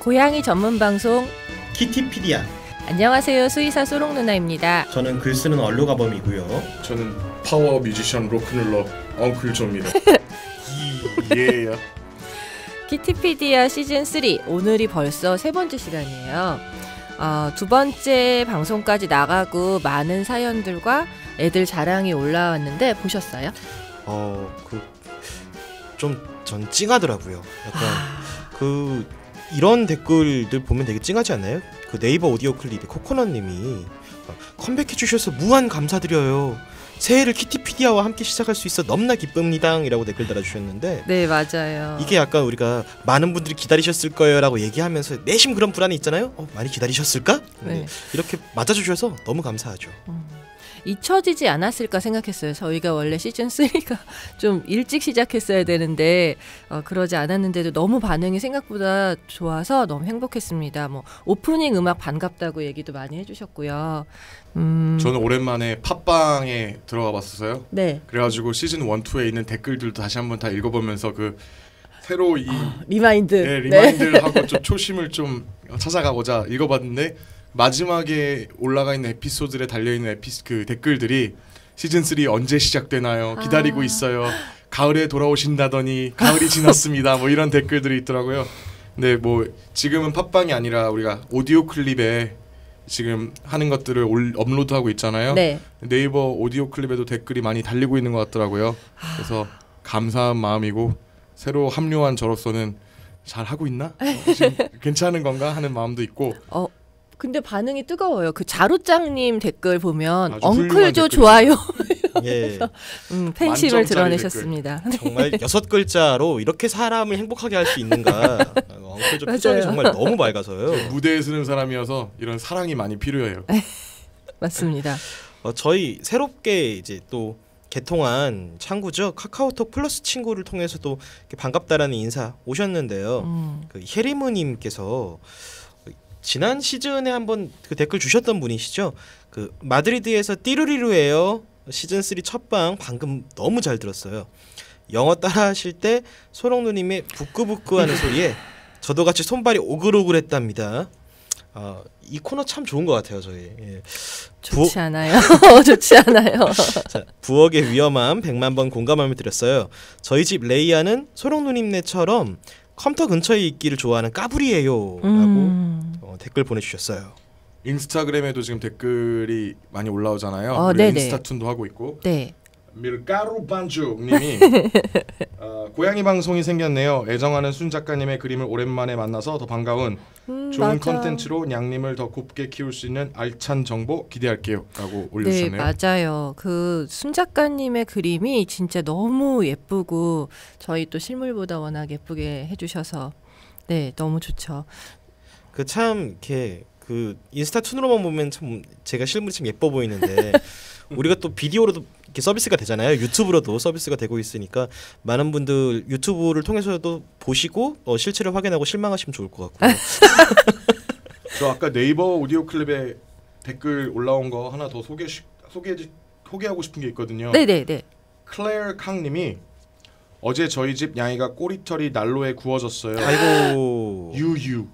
고양이 전문 방송 키티피디아. 안녕하세요. 수의사 소롱 누나입니다. 저는 글 쓰는 얼루가범이고요. 저는 파워 뮤지션 로큰롤러 엉클 조입니다. 예. 키티피디아 시즌 3 오늘이 벌써 세 번째 시간이에요. 두 번째 방송까지 나가고 많은 사연들과 애들 자랑이 올라왔는데 보셨어요? 전 찡하더라고요. 약간 이런 댓글들 보면 되게 찡하지 않나요? 그 네이버 오디오 클립에 코코넛님이 컴백해 주셔서 무한 감사드려요. 새해를 키티피디아와 함께 시작할 수 있어 너무나 기쁩니다 이라고 댓글 달아주셨는데, 네, 맞아요. 이게 약간 우리가 많은 분들이 기다리셨을 거예요 라고 얘기하면서 내심 그런 불안이 있잖아요. 많이 기다리셨을까? 네. 이렇게 맞아주셔서 너무 감사하죠. 잊혀지지 않았을까 생각했어요. 저희가 원래 시즌 3가 좀 일찍 시작했어야 되는데 그러지 않았는데도 너무 반응이 생각보다 좋아서 너무 행복했습니다. 뭐 오프닝 음악 반갑다고 얘기도 많이 해주셨고요. 저는 오랜만에 팟빵에 들어가 봤었어요. 네. 그래가지고 시즌 1, 2에 있는 댓글들도 다시 한번 다 읽어보면서 그 새로 리마인드. 네, 리마인드를 하고 좀 초심을 좀 찾아가보자 읽어봤는데, 마지막에 올라가 있는 에피소드에 달려있는 그 댓글들이 시즌 3 언제 시작되나요? 기다리고 있어요. 가을에 돌아오신다더니 가을이 지났습니다. 뭐 이런 댓글들이 있더라고요. 근데 뭐 지금은 팟빵이 아니라 우리가 오디오 클립에 지금 하는 것들을 업로드하고 있잖아요. 네. 네이버 오디오 클립에도 댓글이 많이 달리고 있는 것 같더라고요. 그래서 감사한 마음이고, 새로 합류한 저로서는 잘 하고 있나? 지금 괜찮은 건가 하는 마음도 있고. 근데 반응이 뜨거워요. 그 자루짱님 댓글 보면 엉클조 댓글이죠. 좋아요. 예. 팬심을 드러내셨습니다. 정말 6글자로 이렇게 사람을 행복하게 할 수 있는가. 엉클조 표정이 정말 너무 맑아서요. 무대에 서는 사람이어서 이런 사랑이 많이 필요해요. 맞습니다. 저희 새롭게 이제 또 개통한 창구죠. 카카오톡 플러스 친구를 통해서도 반갑다라는 인사 오셨는데요. 그 헤리무님께서 지난 시즌에 한번 그 댓글 주셨던 분이시죠. 그 마드리드에서 띠루리루예요. 시즌 3 첫방 방금 너무 잘 들었어요. 영어 따라하실 때 소롱 누님의 부끄부끄하는 소리에 저도 같이 손발이 오글오글했답니다. 이 코너 참 좋은 것 같아요, 저희. 예. 좋지 않아요. 좋지 않아요. 자, 부엌의 위험함 100만 번 공감함을 드렸어요. 저희 집 레이아는 소롱 누님네처럼 컴퓨터 근처에 있기를 좋아하는 까불이에요 라고 댓글 보내주셨어요. 인스타그램에도 지금 댓글이 많이 올라오잖아요. 인스타툰도 하고 있고. 네. 밀가루반죽님이 고양이 방송이 생겼네요. 애정하는 순 작가님의 그림을 오랜만에 만나서 더 반가운 좋은 컨텐츠로 냥님을 더 곱게 키울 수 있는 알찬 정보 기대할게요 라고 올려주셨네요. 네, 맞아요. 그 순 작가님의 그림이 진짜 너무 예쁘고 저희 또 실물보다 워낙 예쁘게 해주셔서 네, 너무 좋죠. 그 참 이렇게 그 인스타 툰으로만 보면 참 제가 실물이 참 예뻐 보이는데 우리가 또 비디오로도 이렇게 서비스가 되잖아요. 유튜브로도 서비스가 되고 있으니까 많은 분들 유튜브를 통해서도 보시고 실체를 확인하고 실망하시면 좋을 것 같고요. 저 아까 네이버 오디오 클립에 댓글 올라온 거 하나 더 소개하고 싶은 게 있거든요. 네네네. 클레어 캉님이 어제 저희 집 양이가 꼬리털이 난로에 구워졌어요. 아이고. 유유.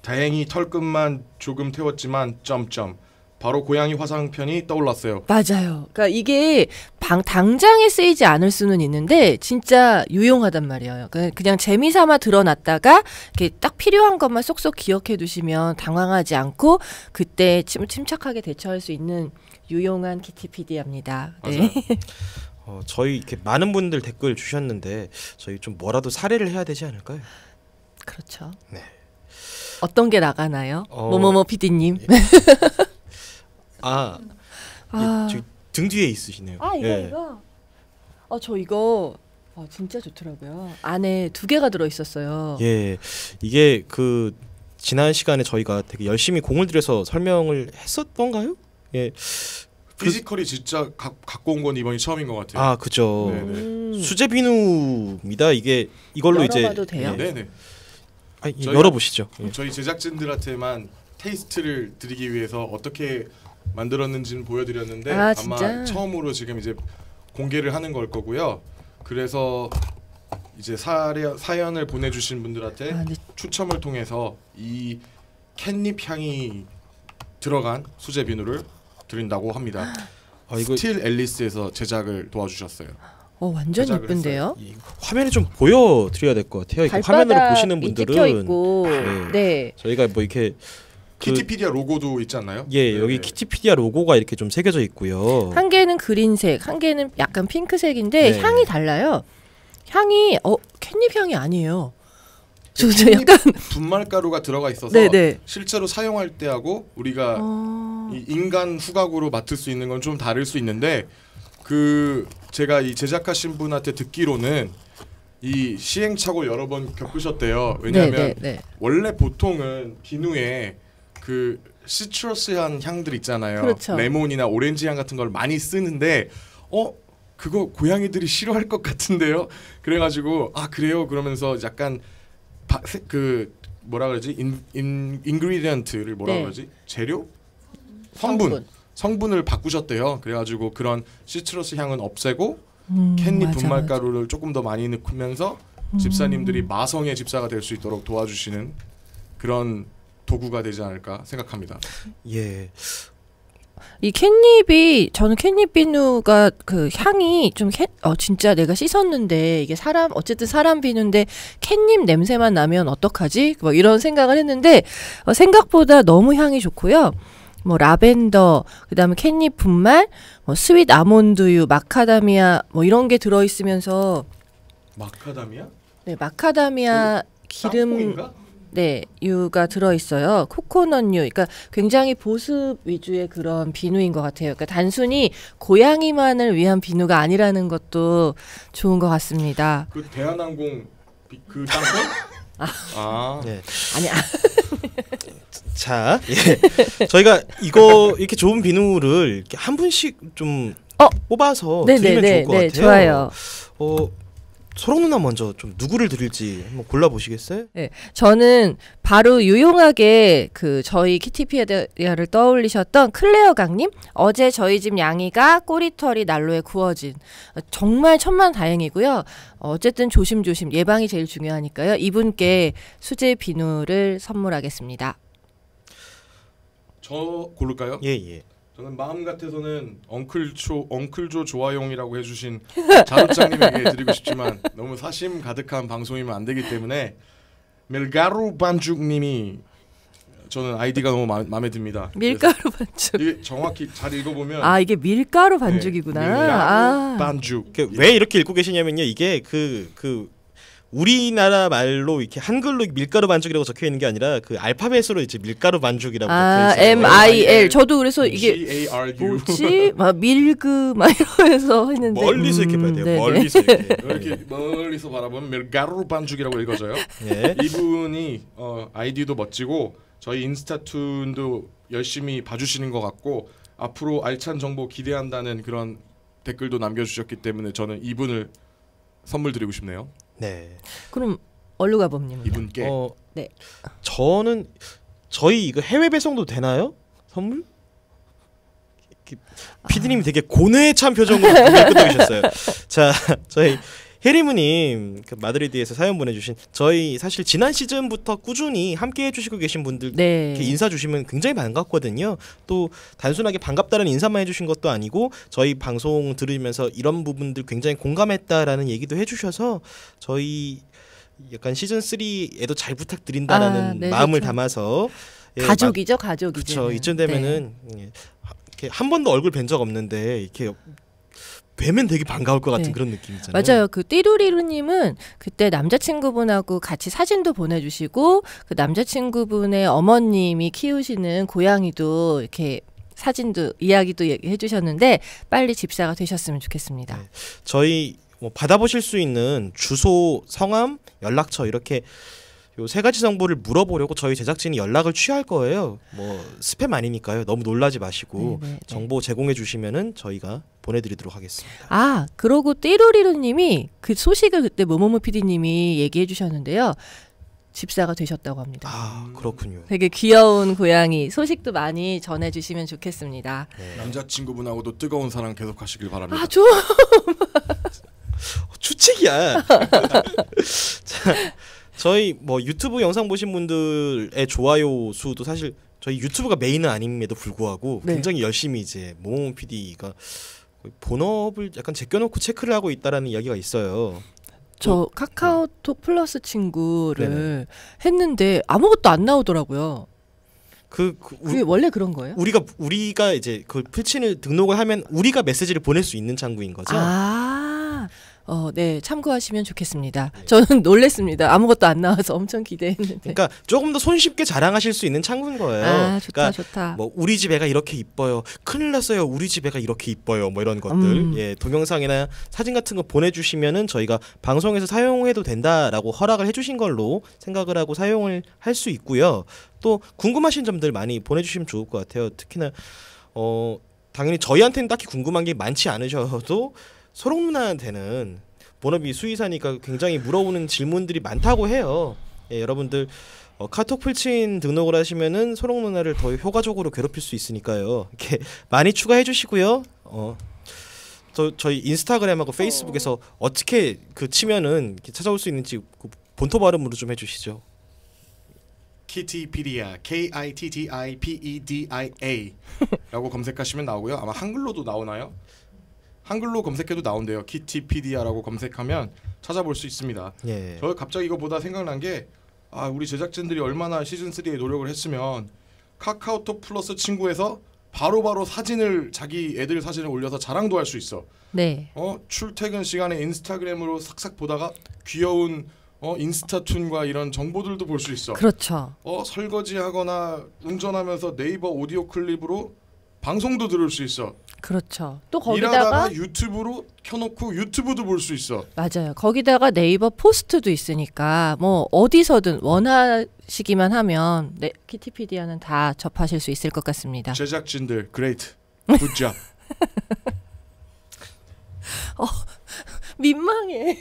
다행히 털끝만 조금 태웠지만 점점. 바로 고양이 화상편이 떠올랐어요. 맞아요. 그러니까 이게 당장에 쓰이지 않을 수는 있는데 진짜 유용하단 말이에요. 그냥 재미삼아 드러났다가 이렇게 딱 필요한 것만 쏙쏙 기억해 두시면 당황하지 않고 그때 침착하게 대처할 수 있는 유용한 키티피디아입니다. 네. 저희 이렇게 많은 분들 댓글 주셨는데 저희 좀 뭐라도 사례를 해야 되지 않을까요? 그렇죠. 네. 어떤 게 나가나요? 뭐뭐뭐 PD님. 저기 등 뒤에 있으시네요. 이거. 저 이거 진짜 좋더라고요. 안에 2개가 들어 있었어요. 예, 이게 그 지난 시간에 저희가 되게 열심히 공을 들여서 설명을 했었던가요? 예. 피지컬이 진짜 갖고 온 건 이번이 처음인 것 같아요. 그죠. 수제 비누입니다. 이걸로 열어봐도 돼요? 네네. 열어보시죠. 저희 제작진들한테만 테이스트를 드리기 위해서 어떻게 만들었는지는 보여드렸는데 아마 진짜? 처음으로 지금 이제 공개를 하는 걸 거고요. 그래서 이제 사연을 보내주신 분들한테 네. 추첨을 통해서 이 캣닙 향이 들어간 수제 비누를 드린다고 합니다. 이거 스틸 앨리스에서 제작을 도와주셨어요. 완전 제작을 예쁜데요. 화면에 좀 보여드려야 될 것 같아요. 이거 화면으로 보시는 분들은 찍혀 있고, 네. 저희가 뭐 이렇게 키티피디아 로고도 있지 않나요? 예, 여기 키티피디아 로고가 이렇게 좀 새겨져 있고요. 한 개는 그린색, 한 개는 약간 핑크색인데 네. 향이 달라요. 향이 캣닙 향이 아니에요. 저 캣닙 약간 분말가루가 들어가 있어서 네네. 실제로 사용할 때하고 우리가 이 인간 후각으로 맡을 수 있는 건 좀 다를 수 있는데 제가 이 제작하신 분한테 듣기로는 이 시행착오 여러 번 겪으셨대요. 왜냐하면 원래 보통은 비누에 그 시트러스한 향들 있잖아요. 그렇죠. 레몬이나 오렌지 향 같은 걸 많이 쓰는데 그거 고양이들이 싫어할 것 같은데요. 그래가지고 그래요 그러면서 약간 그 뭐라 그러지 인그리디언트를 뭐라 그러지 재료 성분을 바꾸셨대요. 그래가지고 그런 시트러스 향은 없애고 캣닙 분말가루를 조금 더 많이 넣으면서 집사님들이 마성의 집사가 될 수 있도록 도와주시는 그런 도구가 되지 않을까 생각합니다. 예. 이 캣닙이 저는 캣닙 비누가 그 향이 좀 진짜 내가 씻었는데 이게 어쨌든 사람 비누인데 캣닙 냄새만 나면 어떡하지? 뭐 이런 생각을 했는데 생각보다 너무 향이 좋고요. 뭐 라벤더, 그다음에 캣닙 분말, 뭐 스윗 아몬드유, 마카다미아 뭐 이런 게 들어 있으면서 마카다미아? 네, 마카다미아 기름 땅콩인가? 네, 유가 들어 있어요. 코코넛유. 그러니까 굉장히 보습 위주의 그런 비누인 것 같아요. 그러니까 단순히 고양이만을 위한 비누가 아니라는 것도 좋은 것 같습니다. 그 대한항공 그 땅콩? 네. 아니. 자, 예. 저희가 이거 이렇게 좋은 비누를 이렇게 한 분씩 좀 뽑아서 드리면 좋을 것 같아요. 좋아요. 소롱 누나 먼저 좀 누구를 드릴지 한번 골라 보시겠어요? 네, 저는 바로 유용하게 저희 키티피디아를 떠올리셨던 클레어 강님. 어제 저희 집 양이가 꼬리털이 난로에 구워진 정말 천만다행이고요. 어쨌든 조심조심 예방이 제일 중요하니까요. 이분께 수제 비누를 선물하겠습니다. 저 고를까요? 예. 저는 마음 같아서는 엉클조 조아용이라고 해주신 자루장님에게 드리고 싶지만 너무 사심 가득한 방송이면 안 되기 때문에 밀가루 반죽님이 저는 아이디가 너무 마음에 듭니다. 밀가루 반죽. 이게 정확히 잘 읽어보면 이게 밀가루 반죽이구나. 밀가루 반죽. 왜 이렇게 읽고 계시냐면요. 이게 우리나라 말로 이렇게 한글로 밀가루 반죽이라고 적혀 있는 게 아니라 그 알파벳으로 이제 밀가루 반죽이라고 적혀 있어요. MIL. 저도 그래서 이게 GARU. 뭐지? 밀그 이러면서 했는데 멀리서 이렇게 봐야 돼요. 네네. 멀리서 이렇게 멀리서 바라보면 밀가루 반죽이라고 읽어져요. 예. 이분이 아이디도 멋지고 저희 인스타툰도 열심히 봐주시는 것 같고 앞으로 알찬 정보 기대한다는 그런 댓글도 남겨주셨기 때문에 저는 이분을 선물 드리고 싶네요. 네. 그럼 얼루가범님은 이분께 네. 저는 저희 이거 해외 배송도 되나요? 선물? 피디님이 되게 고뇌에 찬 표정으로 끄덕이셨어요. 자, 저희 헤리무님 마드리드에서 사연 보내주신 저희 사실 지난 시즌부터 꾸준히 함께 해주시고 계신 분들 이렇게 인사 주시면 굉장히 반갑거든요. 또 단순하게 반갑다는 인사만 해주신 것도 아니고 저희 방송 들으면서 이런 부분들 굉장히 공감했다라는 얘기도 해주셔서 저희 약간 시즌 3에도 잘 부탁드린다라는 마음을 담아서 가족이죠, 가족이죠. 그렇죠. 이쯤 되면은 이렇게 한 번도 얼굴 뵌 적 없는데 이렇게 뵈면 되게 반가울 것 같은 그런 느낌이잖아요. 맞아요. 띠루리루님은 그때 남자친구분하고 같이 사진도 보내주시고 그 남자친구분의 어머님이 키우시는 고양이도 이렇게 사진도 이야기도 해주셨는데 빨리 집사가 되셨으면 좋겠습니다. 네. 저희 받아보실 수 있는 주소, 성함, 연락처 이렇게 요 세 가지 정보를 물어보려고 저희 제작진이 연락을 취할 거예요. 스팸 아니니까요. 너무 놀라지 마시고 정보 제공해 주시면은 저희가 보내드리도록 하겠습니다. 그러고 띠루리루님이 그 소식을 그때 모모모 PD님이 얘기해 주셨는데요. 집사가 되셨다고 합니다. 그렇군요. 되게 귀여운 고양이 소식도 많이 전해주시면 좋겠습니다. 남자친구분하고도 뜨거운 사랑 계속하시길 바랍니다. 좀 추측이야. 자, 저희 뭐 유튜브 영상 보신 분들의 좋아요 수도 사실 저희 유튜브가 메인은 아님에도 불구하고 네. 굉장히 열심히 이제 모모 PD가 본업을 약간 제껴놓고 체크를 하고 있다라는 이야기가 있어요. 저 카카오톡 플러스 친구를 했는데 아무것도 안 나오더라고요. 그게 원래 그런 거예요? 우리가 이제 그 풀친을 등록을 하면 우리가 메시지를 보낼 수 있는 창구인 거죠. 네, 참고하시면 좋겠습니다. 저는 놀랬습니다. 아무것도 안 나와서 엄청 기대했는데. 그러니까 조금 더 손쉽게 자랑하실 수 있는 창구인 거예요. 좋다, 그러니까 좋다. 뭐 우리 집 애가 이렇게 이뻐요. 큰일 났어요. 우리 집 애가 이렇게 이뻐요. 뭐 이런 것들. 예, 동영상이나 사진 같은 거 보내주시면은 저희가 방송에서 사용해도 된다라고 허락을 해주신 걸로 생각을 하고 사용을 할 수 있고요. 또 궁금하신 점들 많이 보내주시면 좋을 것 같아요. 특히나 당연히 저희한테는 딱히 궁금한 게 많지 않으셔도 소롱 누나한테는 본업이 수의사니까 굉장히 물어보는 질문들이 많다고 해요. 예, 여러분들 카톡 풀친 등록을 하시면은 소롱 누나를 더 효과적으로 괴롭힐 수 있으니까요. 이렇게 많이 추가해 주시고요. 저희 인스타그램하고 페이스북에서 어떻게 그 치면은 이렇게 찾아올 수 있는지 그 본토 발음으로 좀 해주시죠. 키티피디아 KITTIPEDIA 라고 검색하시면 나오고요. 아마 한글로도 나오나요? 한글로 검색해도 나온대요. 키티피디아라고 검색하면 찾아볼 수 있습니다. 예. 저 갑자기 이거보다 생각난 게 우리 제작진들이 얼마나 시즌3에 노력을 했으면 카카오톡 플러스 친구에서 바로바로 사진을 자기 애들 사진을 올려서 자랑도 할 수 있어. 네. 출퇴근 시간에 인스타그램으로 삭삭 보다가 귀여운 인스타툰과 이런 정보들도 볼 수 있어. 그렇죠. 설거지하거나 운전하면서 네이버 오디오 클립으로 방송도 들을 수 있어. 그렇죠. 또 거기다가 일하다가 유튜브로 켜놓고 유튜브도 볼 수 있어. 맞아요. 거기다가 네이버 포스트도 있으니까 뭐 어디서든 원하시기만 하면 키티피디아는 다 접하실 수 있을 것 같습니다. 제작진들 그레이트 굿잡. 민망해.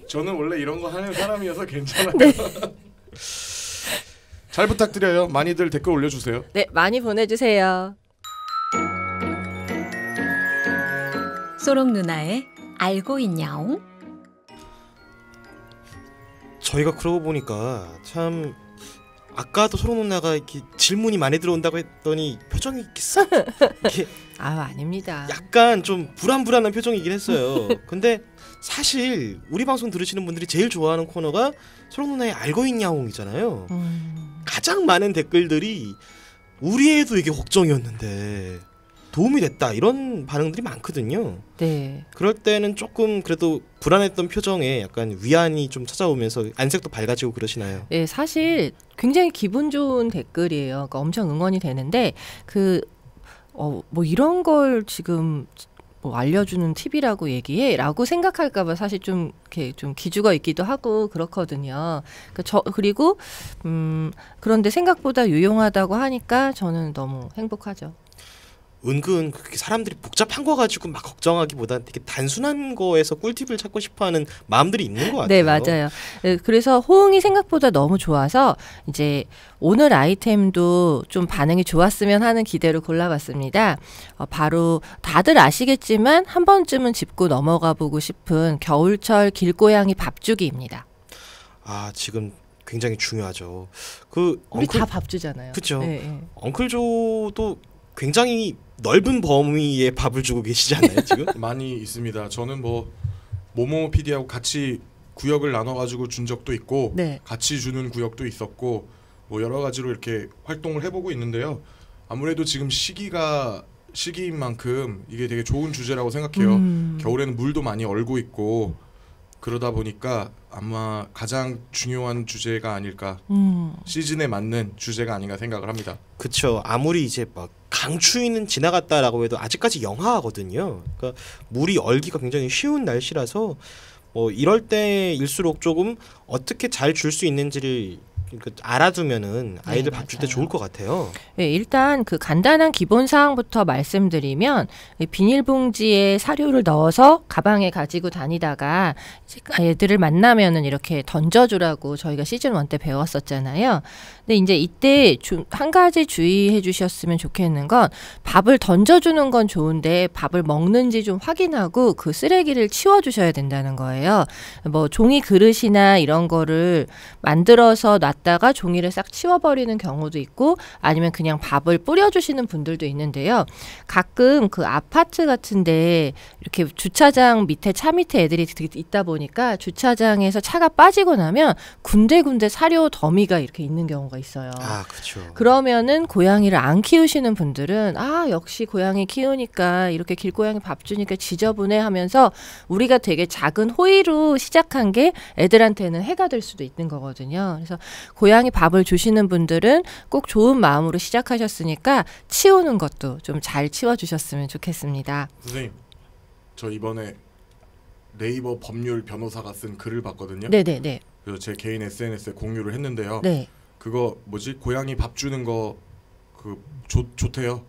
저는 원래 이런 거 하는 사람이어서 괜찮아요. 네. 잘 부탁드려요. 많이들 댓글 올려주세요. 네, 많이 보내주세요. 소롱 누나의 알고 있냐옹? 저희가 그러고 보니까 참 아까도 소롱 누나가 이렇게 질문이 많이 들어온다고 했더니 표정이 이렇게 싹 이렇게 아닙니다. 약간 좀 불안불안한 표정이긴 했어요. 근데 사실 우리 방송 들으시는 분들이 제일 좋아하는 코너가 소롱 누나의 알고 있냐옹이잖아요. 가장 많은 댓글들이 우리 애도 이게 걱정이었는데 도움이 됐다 이런 반응들이 많거든요. 네. 그럴 때는 조금 그래도 불안했던 표정에 약간 위안이 좀 찾아오면서 안색도 밝아지고 그러시나요? 네, 사실 굉장히 기분 좋은 댓글이에요. 그러니까 엄청 응원이 되는데 뭐 이런 걸 지금 뭐 알려주는 팁이라고 얘기해라고 생각할까봐 사실 좀 이렇게 좀 기죽어 있기도 하고 그렇거든요. 그리고 그런데 생각보다 유용하다고 하니까 저는 너무 행복하죠. 은근 그렇게 사람들이 복잡한 거 가지고 막 걱정하기보다 되게 단순한 거에서 꿀팁을 찾고 싶어하는 마음들이 있는 것 같아요. 네, 맞아요. 그래서 호응이 생각보다 너무 좋아서 이제 오늘 아이템도 좀 반응이 좋았으면 하는 기대로 골라봤습니다. 바로 다들 아시겠지만 한 번쯤은 짚고 넘어가 보고 싶은 겨울철 길고양이 밥주기입니다. 지금 굉장히 중요하죠. 우리 다 밥 주잖아요. 그렇죠. 네, 네. 엉클조도 굉장히 넓은 범위의 밥을 주고 계시지 않나요 지금? 많이 있습니다. 저는 뭐 모모 PD하고 같이 구역을 나눠가지고 준 적도 있고 네. 같이 주는 구역도 있었고 뭐 여러 가지로 이렇게 활동을 해보고 있는데요. 아무래도 지금 시기인 만큼 이게 되게 좋은 주제라고 생각해요. 겨울에는 물도 많이 얼고 있고 그러다 보니까 아마 가장 중요한 주제가 아닐까, 시즌에 맞는 주제가 아닌가 생각을 합니다. 그렇죠. 아무리 이제 막 강추위는 지나갔다라고 해도 아직까지 영하거든요. 그러니까 물이 얼기가 굉장히 쉬운 날씨라서 이럴 때일수록 조금 어떻게 잘 줄 수 있는지를 알아두면은 아이들 네, 밥 줄 때 맞아요. 좋을 것 같아요. 네, 일단 그 간단한 기본 사항부터 말씀드리면 비닐봉지에 사료를 넣어서 가방에 가지고 다니다가 이제 애들을 만나면은 이렇게 던져주라고 저희가 시즌 1 때 배웠었잖아요. 근데 이제 이때 한 가지 주의해 주셨으면 좋겠는 건 밥을 던져주는 건 좋은데 밥을 먹는지 좀 확인하고 그 쓰레기를 치워주셔야 된다는 거예요. 뭐 종이 그릇이나 이런 거를 만들어서 놨다가 종이를 싹 치워버리는 경우도 있고 아니면 그냥 밥을 뿌려주시는 분들도 있는데요. 가끔 그 아파트 같은데 이렇게 주차장 밑에 차 밑에 애들이 있다 보니까 주차장에서 차가 빠지고 나면 군데군데 사료 더미가 이렇게 있는 경우가 있어요. 아, 그렇죠. 그러면은 고양이를 안 키우시는 분들은 역시 고양이 키우니까 이렇게 길고양이 밥 주니까 지저분해 하면서 우리가 되게 작은 호의로 시작한 게 애들한테는 해가 될 수도 있는 거거든요. 그래서 고양이 밥을 주시는 분들은 꼭 좋은 마음으로 시작하셨으니까 치우는 것도 좀 잘 치워주셨으면 좋겠습니다. 선생님, 저 이번에 네이버 법률 변호사가 쓴 글을 봤거든요. 네네네. 그래서 제 개인 SNS에 공유를 했는데요. 네. 그거 뭐지? 고양이 밥 주는 거 그 좋대요.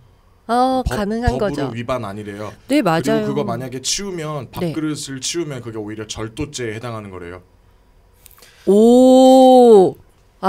가능한 법으로 거죠. 위반 아니래요. 네, 맞아요. 그리고 그거 만약에 치우면 네. 밥그릇을 치우면 그게 오히려 절도죄에 해당하는 거래요. 오,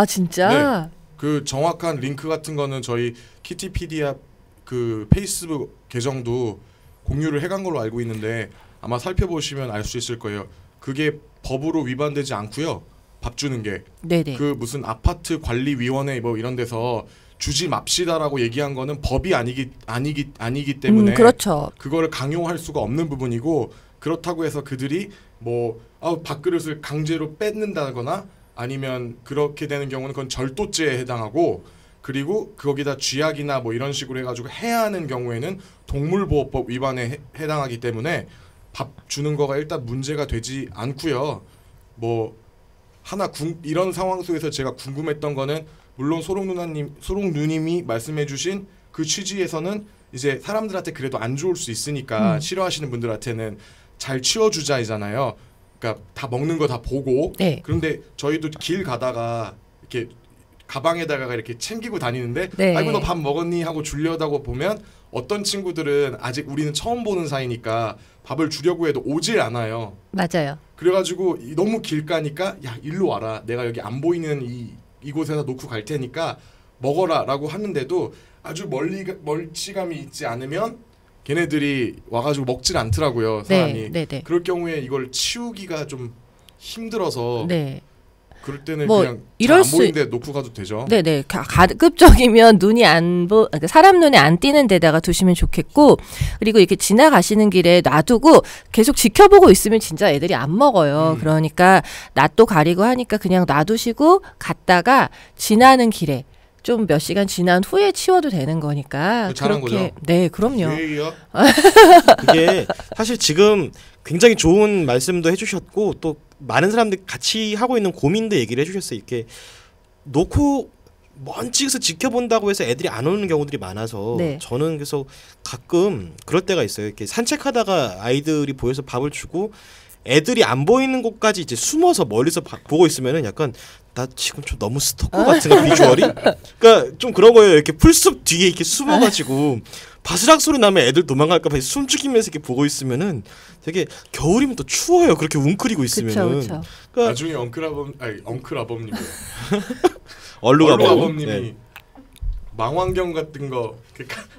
진짜? 그 정확한 링크 같은 거는 저희 키티피디아 그 페이스북 계정도 공유를 해간 걸로 알고 있는데 아마 살펴보시면 알 수 있을 거예요. 그게 법으로 위반되지 않고요. 밥 주는 게 네네. 그 무슨 아파트 관리위원회 뭐 이런 데서 주지 맙시다라고 얘기한 거는 법이 아니기 때문에 그렇죠. 그거를 강요할 수가 없는 부분이고 그렇다고 해서 그들이 뭐 밥그릇을 강제로 뺏는다거나 아니면 그렇게 되는 경우는 그건 절도죄에 해당하고 그리고 거기다 쥐약이나 뭐 이런 식으로 해가지고 해야 하는 경우에는 동물보호법 위반에 해당하기 때문에 밥 주는 거가 일단 문제가 되지 않고요. 뭐 이런 상황 속에서 제가 궁금했던 거는 물론 소롱누님이 말씀해주신 그 취지에서는 이제 사람들한테 그래도 안 좋을 수 있으니까 싫어하시는 분들한테는 잘 치워주자이잖아요. 그러니까 다 먹는 거 다 보고. 네. 그런데 저희도 길 가다가 이렇게 가방에다가 이렇게 챙기고 다니는데 네. 아이고 너 밥 먹었니 하고 주려다고 보면 어떤 친구들은 아직 우리는 처음 보는 사이니까 밥을 주려고 해도 오질 않아요. 맞아요. 그래가지고 너무 길가니까 야 일로 와라 내가 여기 안 보이는 이곳에서 놓고 갈 테니까 먹어라 라고 하는데도 아주 멀찌감이 있지 않으면 걔네들이 와가지고 먹질 않더라고요 사람이. 네. 그럴 경우에 이걸 치우기가 좀 힘들어서 네. 그럴 때는 뭐 그냥 이럴 잘 안 보이는 데 놓고 가도 되죠. 네네. 가급적이면 그러니까 사람 눈에 안 띄는 데다가 두시면 좋겠고, 그리고 이렇게 지나가시는 길에 놔두고 계속 지켜보고 있으면 진짜 애들이 안 먹어요. 그러니까 낯도 가리고 하니까 그냥 놔두시고 갔다가 지나는 길에 좀 몇 시간 지난 후에 치워도 되는 거니까. 잘한 그렇게. 거죠? 네, 그럼요. 그게 사실 지금 굉장히 좋은 말씀도 해주셨고 또 많은 사람들이 같이 하고 있는 고민도 얘기를 해주셨어요. 이렇게 놓고 먼지에서 지켜본다고 해서 애들이 안 오는 경우들이 많아서 네. 저는 그래서 가끔 그럴 때가 있어요. 이렇게 산책하다가 아이들이 보여서 밥을 주고 애들이 안 보이는 곳까지 이제 숨어서 멀리서 보고 있으면은 약간 나 지금 좀 너무 스토커 같은 거 비주얼이. 그러니까 좀 그런 거예요. 이렇게 풀숲 뒤에 이렇게 숨어가지고 바스락 소리 나면 애들 도망갈까봐 숨죽이면서 이렇게 보고 있으면은 되게 겨울이면 또 추워요. 그렇게 웅크리고 있으면은. 그쵸. 그러니까 나중에 엉클 아범님이 얼루가범님이 네. 망원경 같은 거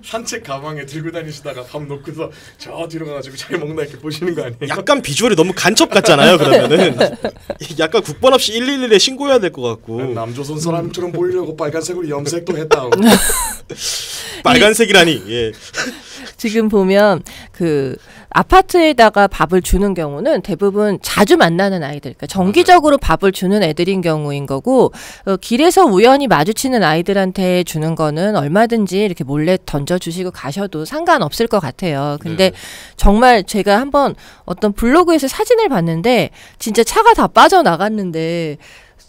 산책 가방에 들고 다니시다가 밥 놓고서 저 뒤로 가가지고 잘 먹나 이렇게 보시는 거 아니에요? 약간 비주얼이 너무 간첩 같잖아요. 그러면은 약간 국번 없이 111에 신고해야 될 것 같고. 남조선 사람처럼 보이려고 빨간색으로 염색도 했다. 빨간색이라니. 예. 지금 보면 그 아파트에다가 밥을 주는 경우는 대부분 자주 만나는 아이들, 그러니까 정기적으로 밥을 주는 애들인 경우인 거고, 길에서 우연히 마주치는 아이들한테 주는 거는 얼마든지 이렇게 몰래 던져주시고 가셔도 상관없을 것 같아요. 근데 정말 제가 한번 어떤 블로그에서 사진을 봤는데 진짜 차가 다 빠져나갔는데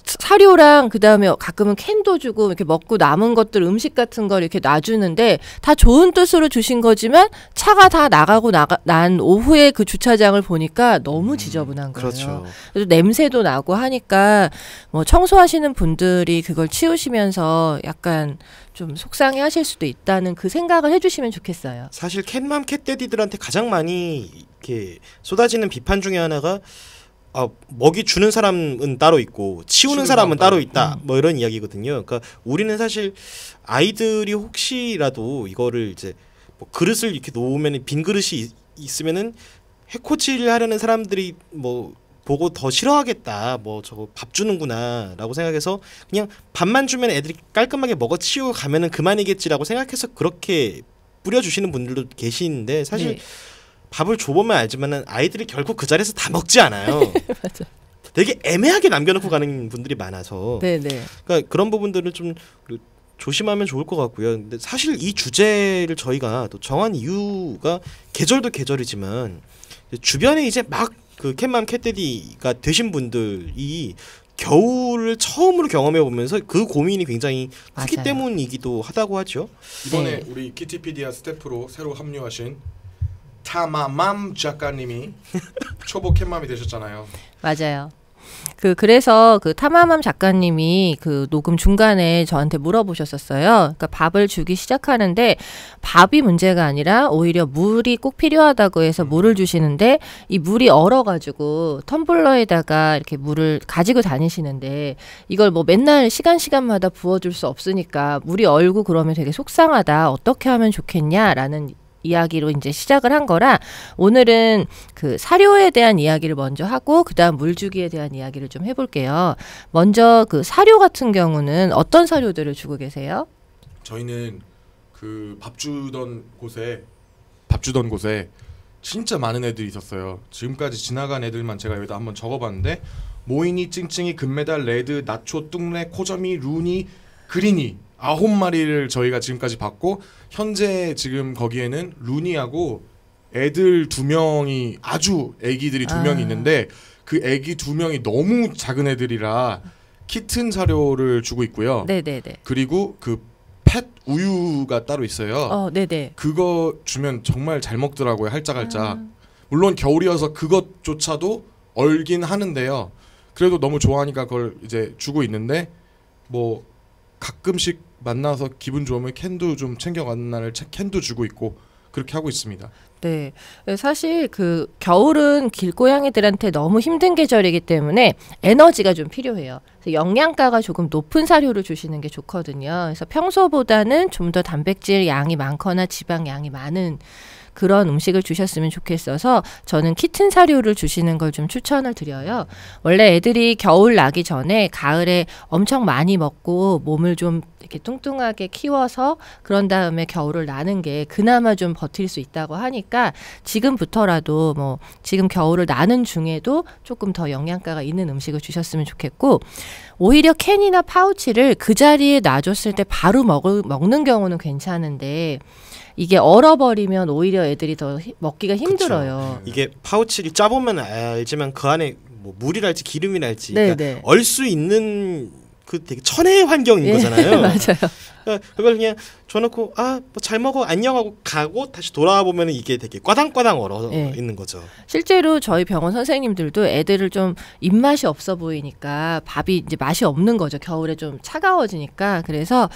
사료랑 그다음에 가끔은 캔도 주고 이렇게 먹고 남은 것들 음식 같은 걸 이렇게 놔주는데 다 좋은 뜻으로 주신 거지만 차가 다 나가고 난 오후에 그 주차장을 보니까 너무 지저분한 거예요. 그렇죠. 그래서 냄새도 나고 하니까 뭐 청소하시는 분들이 그걸 치우시면서 약간 좀 속상해하실 수도 있다는 그 생각을 해주시면 좋겠어요. 사실 캣맘 캣데디들한테 가장 많이 이렇게 쏟아지는 비판 중에 하나가 먹이 주는 사람은 따로 있고 치우는 사람은 따로 있다. 뭐 이런 이야기거든요. 그러니까 우리는 사실 아이들이 혹시라도 이거를 이제 뭐 그릇을 이렇게 놓으면 빈 그릇이 있으면은 해코지를 하려는 사람들이 뭐 보고 더 싫어하겠다. 뭐 저거 밥 주는구나라고 생각해서 그냥 밥만 주면 애들이 깔끔하게 먹어 치우고 가면은 그만이겠지라고 생각해서 그렇게 뿌려주시는 분들도 계시는데 사실 네. 밥을 줘보면 알지만은 아이들이 결국 그 자리에서 다 먹지 않아요. 맞아. 되게 애매하게 남겨놓고 가는 분들이 많아서. 네네. 그러니까 그런 부분들은 좀 조심하면 좋을 것 같고요. 근데 사실 이 주제를 저희가 또 정한 이유가 계절도 계절이지만 주변에 이제 막 그 캣맘 캣데디가 되신 분들이 겨울을 처음으로 경험해 보면서 그 고민이 굉장히 크기 맞아요. 때문이기도 하다고 하죠. 이번에 네. 우리 키티피디아 스태프로 새로 합류하신 타마맘 작가님이 초보 캣맘이 되셨잖아요. 맞아요. 그래서 그 타마맘 작가님이 그 녹음 중간에 저한테 물어보셨었어요. 그러니까 밥을 주기 시작하는데 밥이 문제가 아니라 오히려 물이 꼭 필요하다고 해서 물을 주시는데 이 물이 얼어가지고 텀블러에다가 이렇게 물을 가지고 다니시는데 이걸 뭐 맨날 시간마다 부어줄 수 없으니까 물이 얼고 그러면 되게 속상하다. 어떻게 하면 좋겠냐라는 이야기로 이제 시작을 한 거라 오늘은 그 사료에 대한 이야기를 먼저 하고 그다음 물주기에 대한 이야기를 좀 해볼게요. 먼저 그 사료 같은 경우는 어떤 사료들을 주고 계세요? 저희는 그 밥 주던 곳에 진짜 많은 애들이 있었어요. 지금까지 지나간 애들만 제가 여기다 한번 적어봤는데 모이니, 찡찡이, 금메달, 레드, 나초, 뚱레, 코점이, 루니, 그린이 9마리를 저희가 지금까지 봤고 현재 지금 거기에는 루니하고 애들 2명이 아주 애기들이 2명이 있는데 그 애기 2명이 너무 작은 애들이라 키튼 사료를 주고 있고요. 네네네. 그리고 그 펫 우유가 따로 있어요. 네네. 그거 주면 정말 잘 먹더라고요. 할짝할짝. 물론 겨울이어서 그것조차도 얼긴 하는데요. 그래도 너무 좋아하니까 그걸 이제 주고 있는데 뭐 가끔씩 만나서 기분 좋으면 캔도 좀 챙겨가는 날을 캔도 주고 있고 그렇게 하고 있습니다. 네. 사실 그 겨울은 길고양이들한테 너무 힘든 계절이기 때문에 에너지가 좀 필요해요. 그래서 영양가가 조금 높은 사료를 주시는 게 좋거든요. 그래서 평소보다는 좀 더 단백질 양이 많거나 지방 양이 많은 그런 음식을 주셨으면 좋겠어서 저는 키튼 사료를 주시는 걸 좀 추천을 드려요. 원래 애들이 겨울 나기 전에 가을에 엄청 많이 먹고 몸을 좀 이렇게 뚱뚱하게 키워서 그런 다음에 겨울을 나는 게 그나마 좀 버틸 수 있다고 하니까 지금부터라도 뭐 지금 겨울을 나는 중에도 조금 더 영양가가 있는 음식을 주셨으면 좋겠고 오히려 캔이나 파우치를 그 자리에 놔줬을 때 바로 먹는 경우는 괜찮은데 이게 얼어버리면 오히려 애들이 더 먹기가 힘들어요. 이게 파우치를 짜보면 알지만 그 안에 뭐 물이랄지 기름이랄지 네, 그러니까 네. 얼 수 있는 그 되게 천혜의 환경인 거잖아요. 맞아요. 그러니까 그걸 그냥 줘놓고 뭐 잘 먹어 안녕하고 가고 다시 돌아와 보면 이게 되게 꽈당꽈당 얼어 있는 거죠. 실제로 저희 병원 선생님들도 애들을 좀 입맛이 없어 보이니까 밥이 이제 맛이 없는 거죠. 겨울에 좀 차가워지니까. 그래서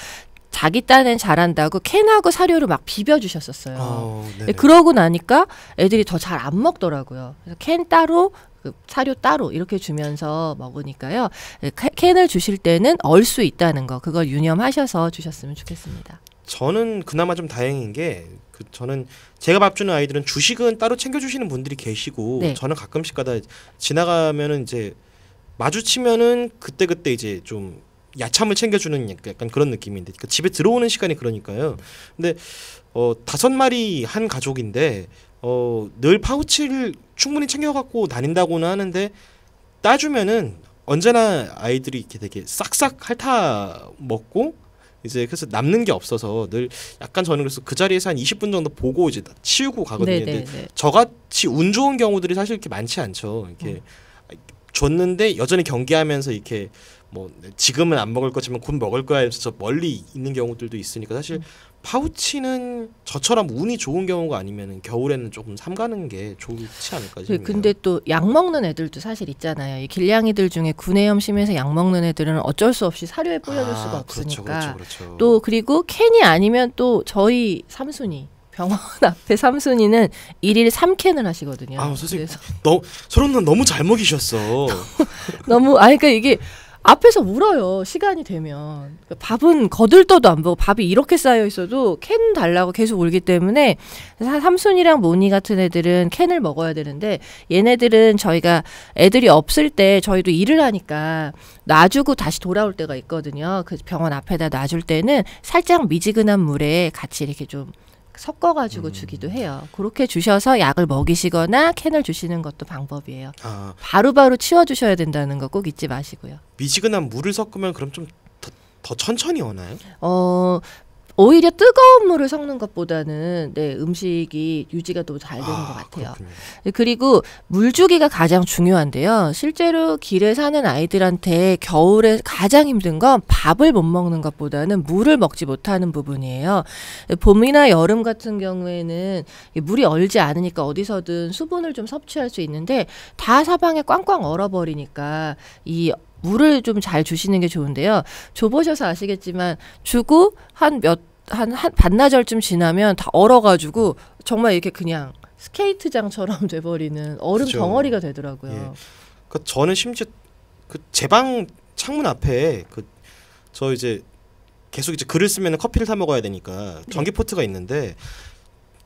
자기 딴엔 잘한다고 캔하고 사료를 막 비벼주셨었어요. 그러고 나니까 애들이 더 잘 안 먹더라고요. 그래서 캔 따로 그 사료 따로 이렇게 주면서 먹으니까요. 캔을 주실 때는 얼 수 있다는 거 그걸 유념하셔서 주셨으면 좋겠습니다. 저는 그나마 좀 다행인 게 저는 제가 밥 주는 아이들은 주식은 따로 챙겨주시는 분들이 계시고 네. 저는 가끔씩가다 지나가면은 이제 마주치면은 그때 이제 좀 야참을 챙겨주는 약간 그런 느낌인데 그러니까 집에 들어오는 시간이 그러니까요. 근데 5마리 한 가족인데 늘 파우치를 충분히 챙겨갖고 다닌다고는 하는데 따주면은 언제나 아이들이 이렇게 되게 싹싹 핥아 먹고 이제 그래서 남는 게 없어서 늘 약간 저는 그래서 그 자리에서 한 20분 정도 보고 이제 치우고 가거든요. 근데 저같이 운 좋은 경우들이 사실 이렇게 많지 않죠. 이렇게 줬는데 여전히 경계하면서 이렇게 뭐 지금은 안 먹을 거지만 곧 먹을 거야 해서 저 멀리 있는 경우들도 있으니까 사실 파우치는 저처럼 운이 좋은 경우가 아니면 겨울에는 조금 삼가는 게 좋지 않을까 싶네요. 근데 또 약 먹는 애들도 사실 있잖아요. 이 길냥이들 중에 구내염 심해서 약 먹는 애들은 어쩔 수 없이 사료에 뿌려줄 수가 없으니까. 그렇죠. 또 그리고 캔이 아니면 또 저희 삼순이 병원 앞에 삼순이는 1일 3캔을 하시거든요. 아, 선생님, 서른은 너무 잘 먹이셨어. 너무 그러니까 이게 앞에서 울어요. 시간이 되면 밥은 거들떠도 안 먹고 밥이 이렇게 쌓여 있어도 캔 달라고 계속 울기 때문에 삼순이랑 모니 같은 애들은 캔을 먹어야 되는데 얘네들은 저희가 애들이 없을 때 저희도 일을 하니까 놔주고 다시 돌아올 때가 있거든요. 그 병원 앞에다 놔줄 때는 살짝 미지근한 물에 같이 이렇게 좀 섞어가지고 주기도 해요. 그렇게 주셔서 약을 먹이시거나 캔을 주시는 것도 방법이에요. 바로바로 치워주셔야 된다는 거 꼭 잊지 마시고요. 미지근한 물을 섞으면 그럼 좀 더 천천히 오나요? 오히려 뜨거운 물을 섞는 것보다는 음식이 유지가 더 잘 되는 것 같아요. 그렇군요. 그리고 물 주기가 가장 중요한데요. 실제로 길에 사는 아이들한테 겨울에 가장 힘든 건 밥을 못 먹는 것보다는 물을 먹지 못하는 부분이에요. 봄이나 여름 같은 경우에는 물이 얼지 않으니까 어디서든 수분을 좀 섭취할 수 있는데 다 사방에 꽝꽝 얼어버리니까 이 물을 좀 잘 주시는 게 좋은데요. 줘보셔서 아시겠지만 주고 한 반나절쯤 지나면 다 얼어가지고 정말 이렇게 그냥 스케이트장처럼 돼버리는 얼음 그죠. 덩어리가 되더라고요. 예. 저는 심지어 제 방 창문 앞에 저 이제 계속 이제 글을 쓰면 커피를 사 먹어야 되니까 전기 포트가 있는데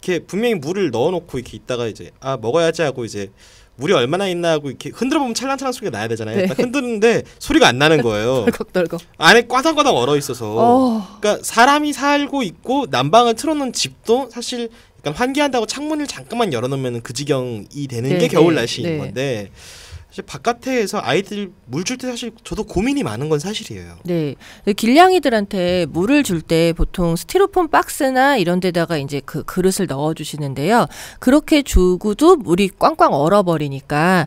이렇게 분명히 물을 넣어놓고 이렇게 있다가 이제 먹어야지 하고 이제 물이 얼마나 있나 하고 이렇게 흔들어 보면 찰랑찰랑 소리가 나야 되잖아요. 네. 딱 흔드는데 소리가 안 나는 거예요. 덜컥덜컥. 안에 꽈당꽈당 얼어 있어서. 그러니까 사람이 살고 있고 난방을 틀어놓은 집도 사실 약간 환기한다고 창문을 잠깐만 열어놓으면 그 지경이 되는 게 겨울 날씨인 건데. 사실 바깥에서 아이들 물 줄 때 사실 저도 고민이 많은 건 사실이에요. 네, 길냥이들한테 물을 줄 때 보통 스티로폼 박스나 이런 데다가 이제 그 그릇을 넣어주시는데요. 그렇게 주고도 물이 꽝꽝 얼어버리니까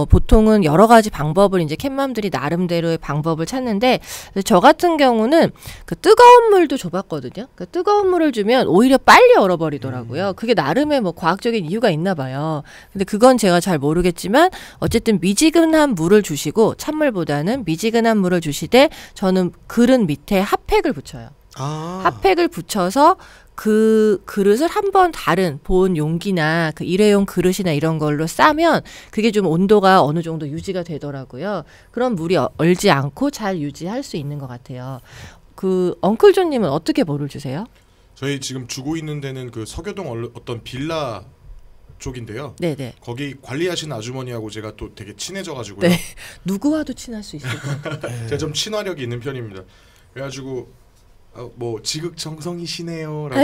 보통은 여러 가지 방법을 이제 캣맘들이 나름대로의 방법을 찾는데 저 같은 경우는 그 뜨거운 물도 줘봤거든요. 그 뜨거운 물을 주면 오히려 빨리 얼어버리더라고요. 그게 나름의 뭐 과학적인 이유가 있나 봐요. 근데 그건 제가 잘 모르겠지만 어쨌든 미지근한 물을 주시고 찬물보다는 미지근한 물을 주시되 저는 그릇 밑에 핫팩을 붙여요. 핫팩을 붙여서 그 그릇을 한번 다른 보온 용기나 그 일회용 그릇이나 이런 걸로 싸면 그게 좀 온도가 어느 정도 유지가 되더라고요. 그럼 물이 얼지 않고 잘 유지할 수 있는 것 같아요. 엉클존님은 어떻게 물을 주세요? 저희 지금 주고 있는 데는 그 서교동 어떤 빌라 쪽인데요. 네네. 거기 관리하시는 아주머니하고 제가 또 되게 친해져가지고요. 네. 누구와도 친할 수 있을 것 같아요. 제가 좀 친화력이 있는 편입니다. 그래가지고 뭐 지극정성이시네요라고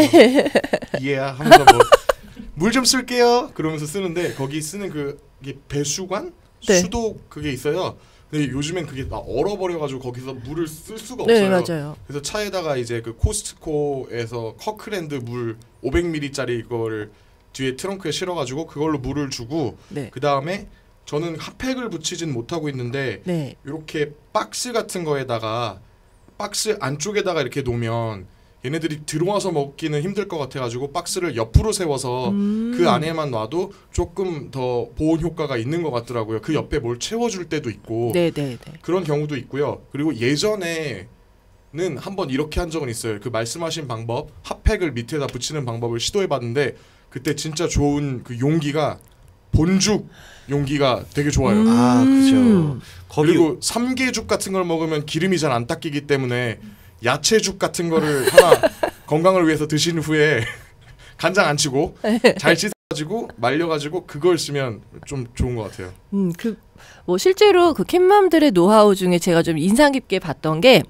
하면서 물 좀 쓸게요 그러면서 쓰는데 거기 쓰는 그게 배수관 수도 그게 있어요. 근데 요즘엔 그게 다 얼어버려가지고 거기서 물을 쓸 수가 없어요. 네, 맞아요. 그래서 차에다가 이제 그 코스트코에서 커크랜드 물 500ml짜리 이거를 뒤에 트렁크에 실어가지고 그걸로 물을 주고 그 다음에 저는 핫팩을 붙이진 못하고 있는데 이렇게 박스 같은 거에다가 박스 안쪽에다가 이렇게 놓으면 얘네들이 들어와서 먹기는 힘들 것 같아가지고 박스를 옆으로 세워서 그 안에만 놔도 조금 더 보온 효과가 있는 것 같더라고요. 그 옆에 뭘 채워줄 때도 있고 그런 경우도 있고요. 그리고 예전에는 한번 이렇게 한 적은 있어요. 그 말씀하신 방법 핫팩을 밑에다 붙이는 방법을 시도해봤는데 그때 진짜 좋은 그 용기가 본죽 용기가 되게 좋아요. 그죠. 그리고 삼계죽 같은 걸 먹으면 기름이 잘 안 닦이기 때문에 야채죽 같은 거를 하나 건강을 위해서 드신 후에 간장 안 치고 잘 씻어가지고 말려가지고 그걸 쓰면 좀 좋은 것 같아요. 뭐 실제로 그 캣맘들의 노하우 중에 제가 좀 인상 깊게 봤던 게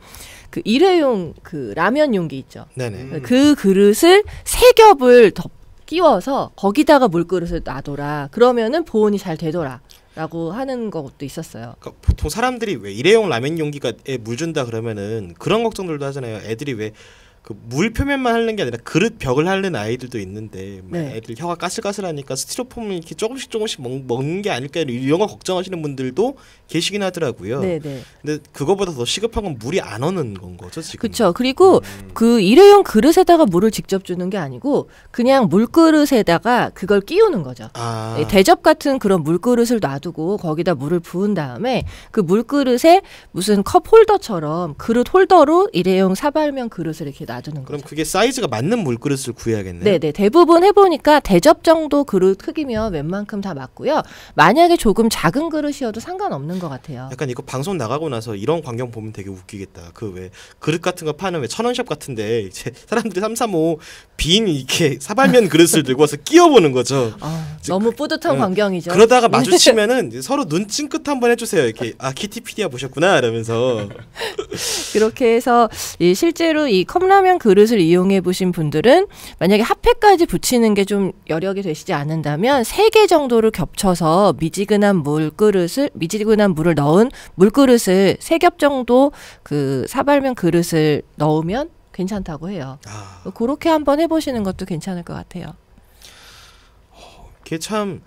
그 일회용 그 라면 용기 있죠. 네네. 그 그릇을 3겹을 더 끼워서 거기다가 물그릇을 놔둬라. 그러면은 보온이 잘 되더라. 라고 하는 것도 있었어요. 그러니까 보통 사람들이 왜 일회용 라면 용기가 물 준다 그러면은 그런 걱정들도 하잖아요. 애들이 왜 그 물 표면만 하는 게 아니라 그릇 벽을 하는 아이들도 있는데 네. 애들 혀가 까슬까슬하니까 스티로폼을 이렇게 조금씩 먹는 게 아닐까 이런 거 걱정하시는 분들도 계시긴 하더라고요. 네네. 근데 그거보다 더 시급한 건 물이 안 오는 건 거죠 지금. 그렇죠. 그리고 그 일회용 그릇에다가 물을 직접 주는 게 아니고 그냥 물그릇에다가 그걸 끼우는 거죠. 아. 대접 같은 그런 물그릇을 놔두고 거기다 물을 부은 다음에 그 물그릇에 무슨 컵 홀더처럼 그릇 홀더로 일회용 사발면 그릇을 이렇게 놔두는 그럼 거죠. 그게 사이즈가 맞는 물그릇을 구해야겠네요. 네네. 대부분 해보니까 대접 정도 그릇 크기면 웬만큼 다 맞고요. 만약에 조금 작은 그릇이어도 상관없는 것 같아요. 약간 이거 방송 나가고 나서 이런 광경 보면 되게 웃기겠다. 그 왜 그릇 같은 거 파는 왜 천원샵 같은데 이제 사람들이 335 빈 이렇게 사발면 그릇을 들고 와서 끼워보는 거죠. 너무 뿌듯한 광경이죠. 그러다가 마주치면은 서로 눈 찡긋 한번 해주세요. 이렇게 아 키티피디아 보셨구나 이러면서. 그렇게 해서 실제로 이 컵라면 그릇을 이용해 보신 분들은 만약에 핫팩까지 붙이는 게 좀 여력이 되시지 않는다면 3개 정도를 겹쳐서 미지근한 물을 넣은 물그릇을 3겹 정도 그 사발면 그릇을 넣으면 괜찮다고 해요. 그렇게 한번 해보시는 것도 괜찮을 것 같아요. 그게 참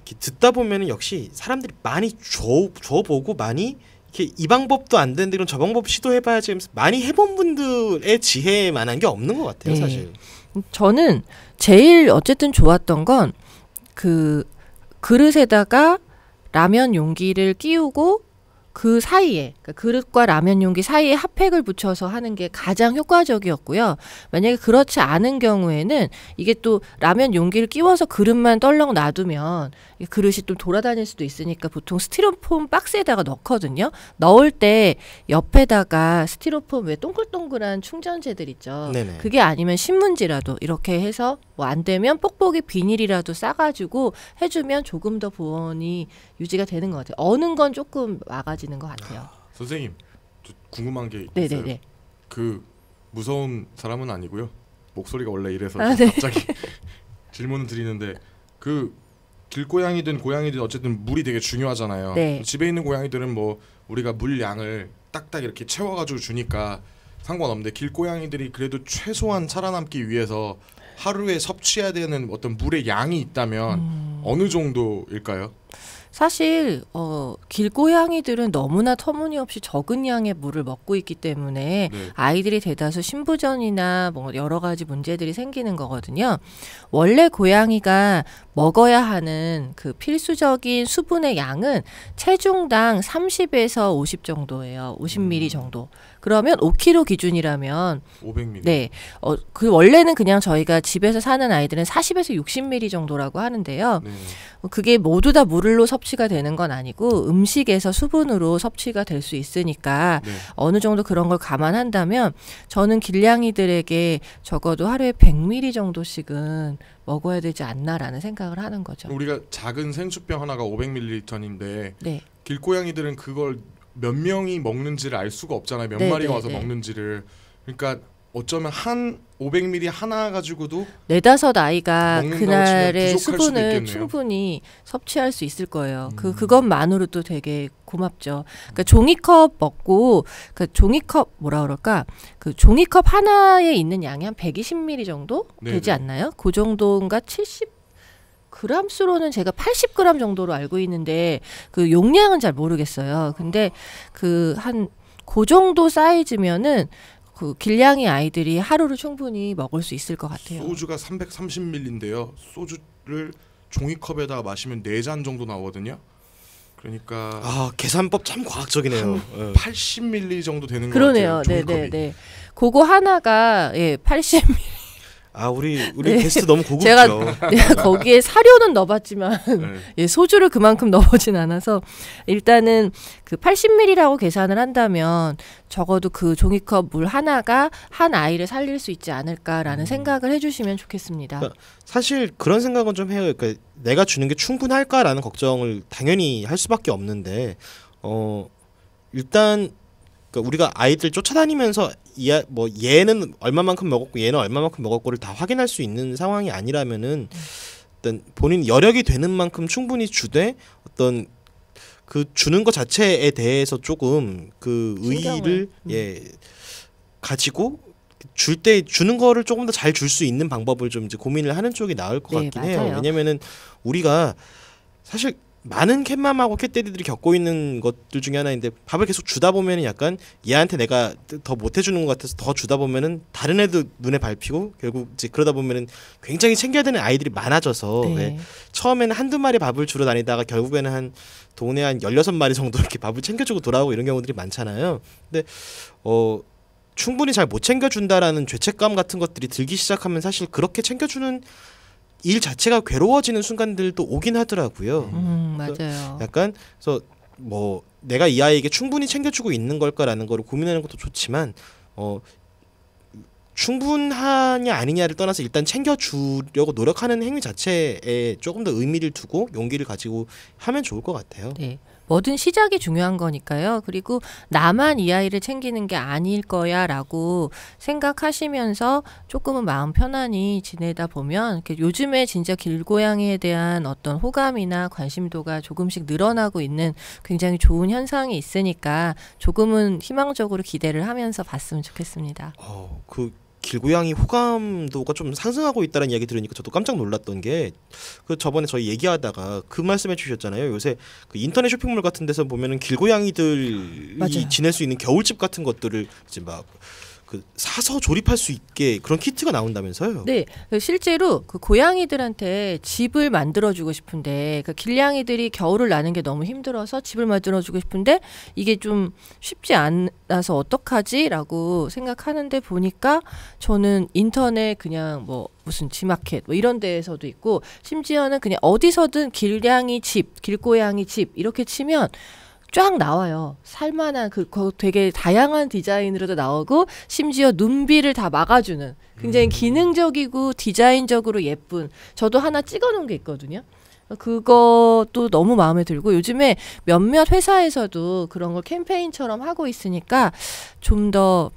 듣다 보면은 역시 사람들이 많이 줘보고 많이 이렇게 이 방법도 안 되는데 그럼 저 방법 시도해봐야지 하면서 많이 해본 분들의 지혜만한 게 없는 것 같아요. 네. 사실. 저는 제일 어쨌든 좋았던 건 그 그릇에다가 라면 용기를 끼우고 그 사이에 그러니까 그릇과 라면 용기 사이에 핫팩을 붙여서 하는 게 가장 효과적이었고요. 만약에 그렇지 않은 경우에는 이게 또 라면 용기를 끼워서 그릇만 떨렁 놔두면 그릇이 좀 돌아다닐 수도 있으니까 보통 스티로폼 박스에다가 넣거든요. 넣을 때 옆에다가 스티로폼 왜 동글동글한 충전재들 있죠. 네네. 그게 아니면 신문지라도 이렇게 해서 뭐 안 되면 뽁뽁이 비닐이라도 싸가지고 해주면 조금 더 보온이 유지가 되는 것 같아요. 어는 건 조금 막아지는 것 같아요. 선생님, 저 궁금한 게 있어요. 네네네. 그 무서운 사람은 아니고요. 목소리가 원래 이래서 네. 갑자기 질문을 드리는데 그 길고양이든 고양이든 어쨌든 물이 되게 중요하잖아요. 네. 집에 있는 고양이들은 뭐 우리가 물 양을 딱딱 이렇게 채워가지고 주니까 상관없는데 길고양이들이 그래도 최소한 살아남기 위해서 하루에 섭취해야 되는 어떤 물의 양이 있다면 어느 정도일까요? 사실 길고양이들은 너무나 터무니없이 적은 양의 물을 먹고 있기 때문에 네. 아이들이 대다수 신부전이나 뭐 여러 가지 문제들이 생기는 거거든요. 원래 고양이가 먹어야 하는 그 필수적인 수분의 양은 체중당 30에서 50 정도예요. 50ml 정도. 그러면 5kg 기준이라면 500ml. 네. 그 원래는 그냥 저희가 집에서 사는 아이들은 40에서 60ml 정도라고 하는데요. 네. 그게 모두 다 물로 섭취가 되는 건 아니고 음식에서 수분으로 섭취가 될 수 있으니까 네. 어느 정도 그런 걸 감안한다면 저는 길냥이들에게 적어도 하루에 100ml 정도씩은 먹어야 되지 않나라는 생각을 하는 거죠. 우리가 작은 생수병 하나가 500ml인데 네. 길고양이들은 그걸 몇 명이 먹는지를 알 수가 없잖아요. 몇 네, 마리가 네, 와서 네. 먹는지를. 그러니까 어쩌면 한 500ml 하나 가지고도 4-5 아이가 먹는다고 그날의 치면 부족할 수도 수분을 있겠네요. 충분히 섭취할 수 있을 거예요. 그것만으로도 되게 고맙죠. 그러니까 종이컵 먹고 그 종이컵 뭐라 그럴까? 그 종이컵 하나에 있는 양이 한 120ml 정도 네, 되지 네. 않나요? 그 정도인가 70g 수로는 제가 80g 정도로 알고 있는데 그 용량은 잘 모르겠어요. 근데 그 정도 사이즈면은 그 길냥이 아이들이 하루를 충분히 먹을 수 있을 것 같아요. 소주가 330ml인데요. 소주를 종이컵에다가 마시면 4잔 정도 나오거든요. 그러니까 계산법 참 과학적이네요. 80ml 정도 되는 것 그러네요. 같아요. 종이컵이. 네네네. 그거 하나가 80ml. 우리 네. 게스트 너무 고급죠. 제가 거기에 사료는 넣어봤지만 네. 소주를 그만큼 넣어보진 않아서 일단은 그 80ml라고 계산을 한다면 적어도 그 종이컵 물 하나가 한 아이를 살릴 수 있지 않을까라는 생각을 해주시면 좋겠습니다. 그러니까 사실 그런 생각은 좀 해요. 그러니까 내가 주는 게 충분할까라는 걱정을 당연히 할 수밖에 없는데 일단 그러니까 우리가 아이들 쫓아다니면서 얘는 얼마만큼 먹었고 얘는 얼마만큼 먹었고를 다 확인할 수 있는 상황이 아니라면은 어떤 본인 여력이 되는 만큼 충분히 주되 어떤 그 주는 것 자체에 대해서 조금 그 의의를 가지고 줄 때 주는 거를 조금 더 잘 줄 수 있는 방법을 좀 이제 고민을 하는 쪽이 나을 것 네, 같긴 맞아요. 해요. 왜냐면은 우리가 사실 많은 캣맘하고 캣데디들이 겪고 있는 것들 중에 하나인데 밥을 계속 주다 보면은 약간 얘한테 내가 더 못 해주는 것 같아서 더 주다 보면은 다른 애도 눈에 밟히고 결국 이제 그러다 보면은 굉장히 챙겨야 되는 아이들이 많아져서 네. 왜 처음에는 한두 마리 밥을 주러 다니다가 결국에는 한 동네 한 16마리 정도 이렇게 밥을 챙겨주고 돌아오고 이런 경우들이 많잖아요. 근데 충분히 잘 못 챙겨준다라는 죄책감 같은 것들이 들기 시작하면 사실 그렇게 챙겨주는 일 자체가 괴로워지는 순간들도 오긴 하더라고요. 맞아요. 약간 그래서 뭐 내가 이 아이에게 충분히 챙겨주고 있는 걸까라는 거를 고민하는 것도 좋지만 충분하냐 아니냐를 떠나서 일단 챙겨주려고 노력하는 행위 자체에 조금 더 의미를 두고 용기를 가지고 하면 좋을 것 같아요. 네. 뭐든 시작이 중요한 거니까요. 그리고 나만 이 아이를 챙기는 게 아닐 거야 라고 생각하시면서 조금은 마음 편안히 지내다 보면 요즘에 진짜 길고양이에 대한 어떤 호감이나 관심도가 조금씩 늘어나고 있는 굉장히 좋은 현상이 있으니까 조금은 희망적으로 기대를 하면서 봤으면 좋겠습니다. 그 길고양이 호감도가 좀 상승하고 있다는 이야기 들으니까 저도 깜짝 놀랐던 게 그 저번에 저희 얘기하다가 그 말씀해 주셨잖아요. 요새 그 인터넷 쇼핑몰 같은 데서 보면은 길고양이들이 맞아요. 지낼 수 있는 겨울집 같은 것들을 이제 막 그 사서 조립할 수 있게 그런 키트가 나온다면서요. 네, 실제로 그 고양이들한테 집을 만들어주고 싶은데 그 길냥이들이 겨울을 나는 게 너무 힘들어서 집을 만들어주고 싶은데 이게 좀 쉽지 않아서 어떡하지라고 생각하는데 보니까 저는 인터넷 그냥 뭐 무슨 지마켓 뭐 이런 데에서도 있고 심지어는 그냥 어디서든 길냥이 집, 길고양이 집 이렇게 치면 쫙 나와요. 살만한 되게 다양한 디자인으로도 나오고 심지어 눈비를 다 막아주는 굉장히 기능적이고 디자인적으로 예쁜 저도 하나 찍어놓은 게 있거든요. 그것도 너무 마음에 들고 요즘에 몇몇 회사에서도 그런 걸 캠페인처럼 하고 있으니까 좀 더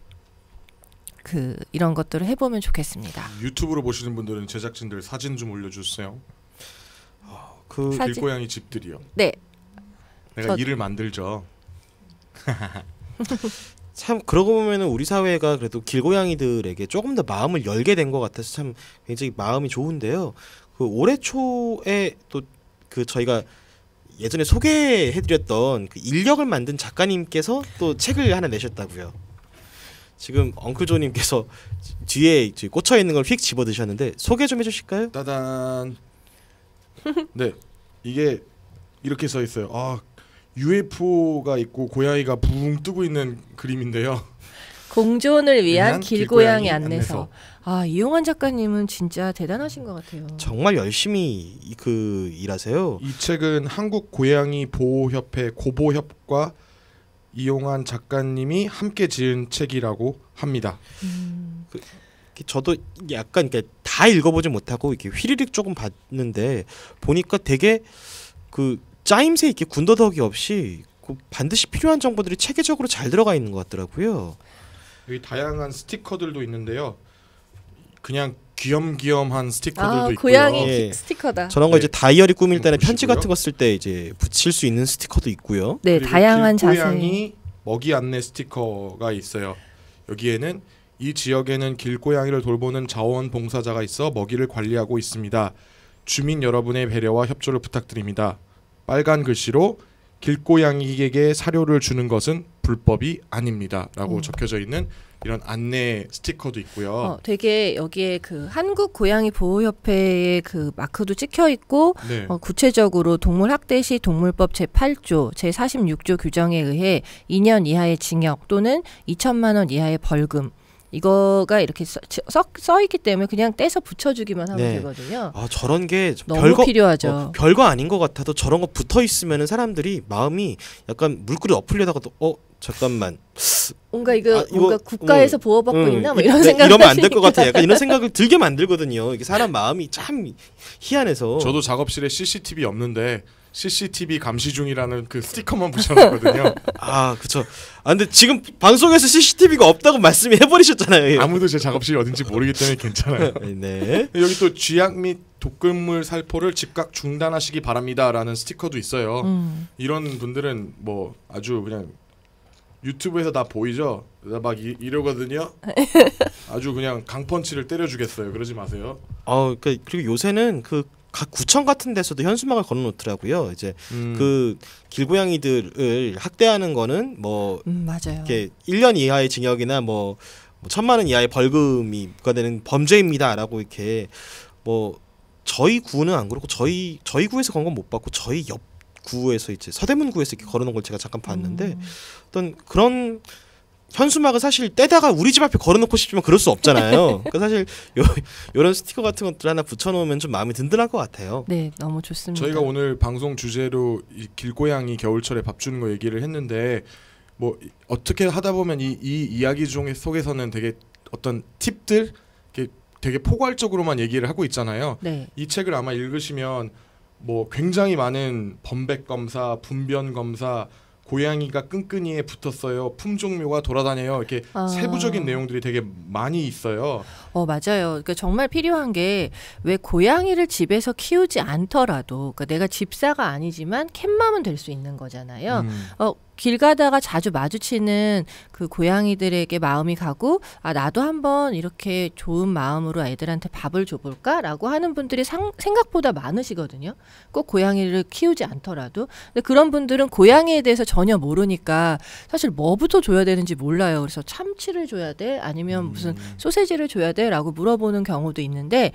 이런 것들을 해보면 좋겠습니다. 유튜브로 보시는 분들은 제작진들 사진 좀 올려주세요. 그 사진? 길고양이 집들이요. 네. 내가 일을 만들죠. 참 그러고 보면은 우리 사회가 그래도 길고양이들에게 조금 더 마음을 열게 된 것 같아서 참 굉장히 마음이 좋은데요. 그 올해 초에 또 그 저희가 예전에 소개해드렸던 그 인력을 만든 작가님께서 또 책을 하나 내셨다고요. 지금 엉클조님께서 뒤에 꽂혀 있는 걸 휙 집어 드셨는데 소개 좀 해주실까요? 따단. 네, 이게 이렇게 써 있어요. UFO가 있고 고양이가 붕 뜨고 있는 그림인데요. 공존을 위한 길고양이 길고양이 안내서. 이용환 작가님은 진짜 대단하신 것 같아요. 정말 열심히 일하세요. 이 책은 한국 고양이 보호협회 고보협과 이용환 작가님이 함께 지은 책이라고 합니다. 저도 약간 다 읽어보지 못하고 이렇게 휘리릭 조금 봤는데 보니까 되게 짜임새 있게 군더더기 없이 반드시 필요한 정보들이 체계적으로 잘 들어가 있는 것 같더라고요. 여기 다양한 스티커들도 있는데요. 그냥 귀염귀염한 스티커들도 있고요. 고양이 예. 스티커다. 저런 거 이제 다이어리 꾸밀 때나 보시고요. 편지 같은 거 쓸 때 이제 붙일 수 있는 스티커도 있고요. 네, 그리고 다양한 자세. 길고양이 먹이 안내 스티커가 있어요. 여기에는 이 지역에는 길고양이를 돌보는 자원봉사자가 있어 먹이를 관리하고 있습니다. 주민 여러분의 배려와 협조를 부탁드립니다. 빨간 글씨로 길고양이에게 사료를 주는 것은 불법이 아닙니다. 라고 적혀져 있는 이런 안내 스티커도 있고요. 되게 여기에 한국 고양이 보호협회의 마크도 찍혀 있고 네. 구체적으로 동물학대 시 동물법 제8조 제46조 규정에 의해 2년 이하의 징역 또는 2천만 원 이하의 벌금 이거가 이렇게 써 있기 때문에 그냥 떼서 붙여주기만 하면 네. 되거든요. 저런 게 너무 필요하죠. 별거 아닌 것 같아도 저런 거 붙어 있으면은 사람들이 마음이 약간 물꼬리 엎으려다가도 잠깐만 뭔가 이거 이거 국가에서 보호받고 있나 뭐 이런 네, 생각 이러면 안 될 것 같아. 약간 이런 생각을 들게 만들거든요. 이게 사람 마음이 참 희한해서. 저도 작업실에 CCTV 없는데 CCTV 감시 중이라는 그 스티커만 붙여놨거든요. 그쵸. 근데 지금 방송에서 CCTV가 없다고 말씀해 버리셨잖아요. 아무도 제 작업실이 어딘지 모르기 때문에 괜찮아요. 네. 여기 또 쥐약 및 독극물 살포를 즉각 중단하시기 바랍니다라는 스티커도 있어요. 이런 분들은 뭐 아주 그냥 유튜브에서 다 보이죠. 나 막 이러거든요. 아주 그냥 강펀치를 때려주겠어요. 그러지 마세요. 그리고 요새는 그 각 구청 같은 데서도 현수막을 걸어놓더라고요. 이제 그 길고양이들을 학대하는 거는 뭐 맞아요. 이렇게 1년 이하의 징역이나 뭐 1,000만 원 이하의 벌금이 부과되는 범죄입니다라고 이렇게 뭐 저희 구는 안 그렇고 저희 구에서 건 건 못 봤고 저희 옆 구에서 이제 서대문 구에서 이렇게 걸어놓은 걸 제가 잠깐 봤는데 어떤 그런 현수막을 사실 떼다가 우리 집 앞에 걸어놓고 싶지만 그럴 수 없잖아요. 그러니까 사실 이런 스티커 같은 것들 하나 붙여놓으면 좀 마음이 든든할 것 같아요. 네, 너무 좋습니다. 저희가 오늘 방송 주제로 이 길고양이 겨울철에 밥 주는 거 얘기를 했는데 뭐 어떻게 하다 보면 이 이야기 속에서는 되게 어떤 팁들 되게 포괄적으로만 얘기를 하고 있잖아요. 네. 이 책을 아마 읽으시면 뭐 굉장히 많은 범백 검사, 분변 검사, 고양이가 끈끈이에 붙었어요. 품종묘가 돌아다녀요. 이렇게 세부적인 내용들이 되게 많이 있어요. 맞아요. 그러니까 정말 필요한 게 왜 고양이를 집에서 키우지 않더라도 그러니까 내가 집사가 아니지만 캣맘은 될 수 있는 거잖아요. 길 가다가 자주 마주치는 그 고양이들에게 마음이 가고 나도 한번 이렇게 좋은 마음으로 애들한테 밥을 줘볼까라고 하는 분들이 생각보다 많으시거든요. 꼭 고양이를 키우지 않더라도. 근데 그런 분들은 고양이에 대해서 전혀 모르니까 사실 뭐부터 줘야 되는지 몰라요. 그래서 참치를 줘야 돼? 아니면 무슨 소세지를 줘야 돼? 라고 물어보는 경우도 있는데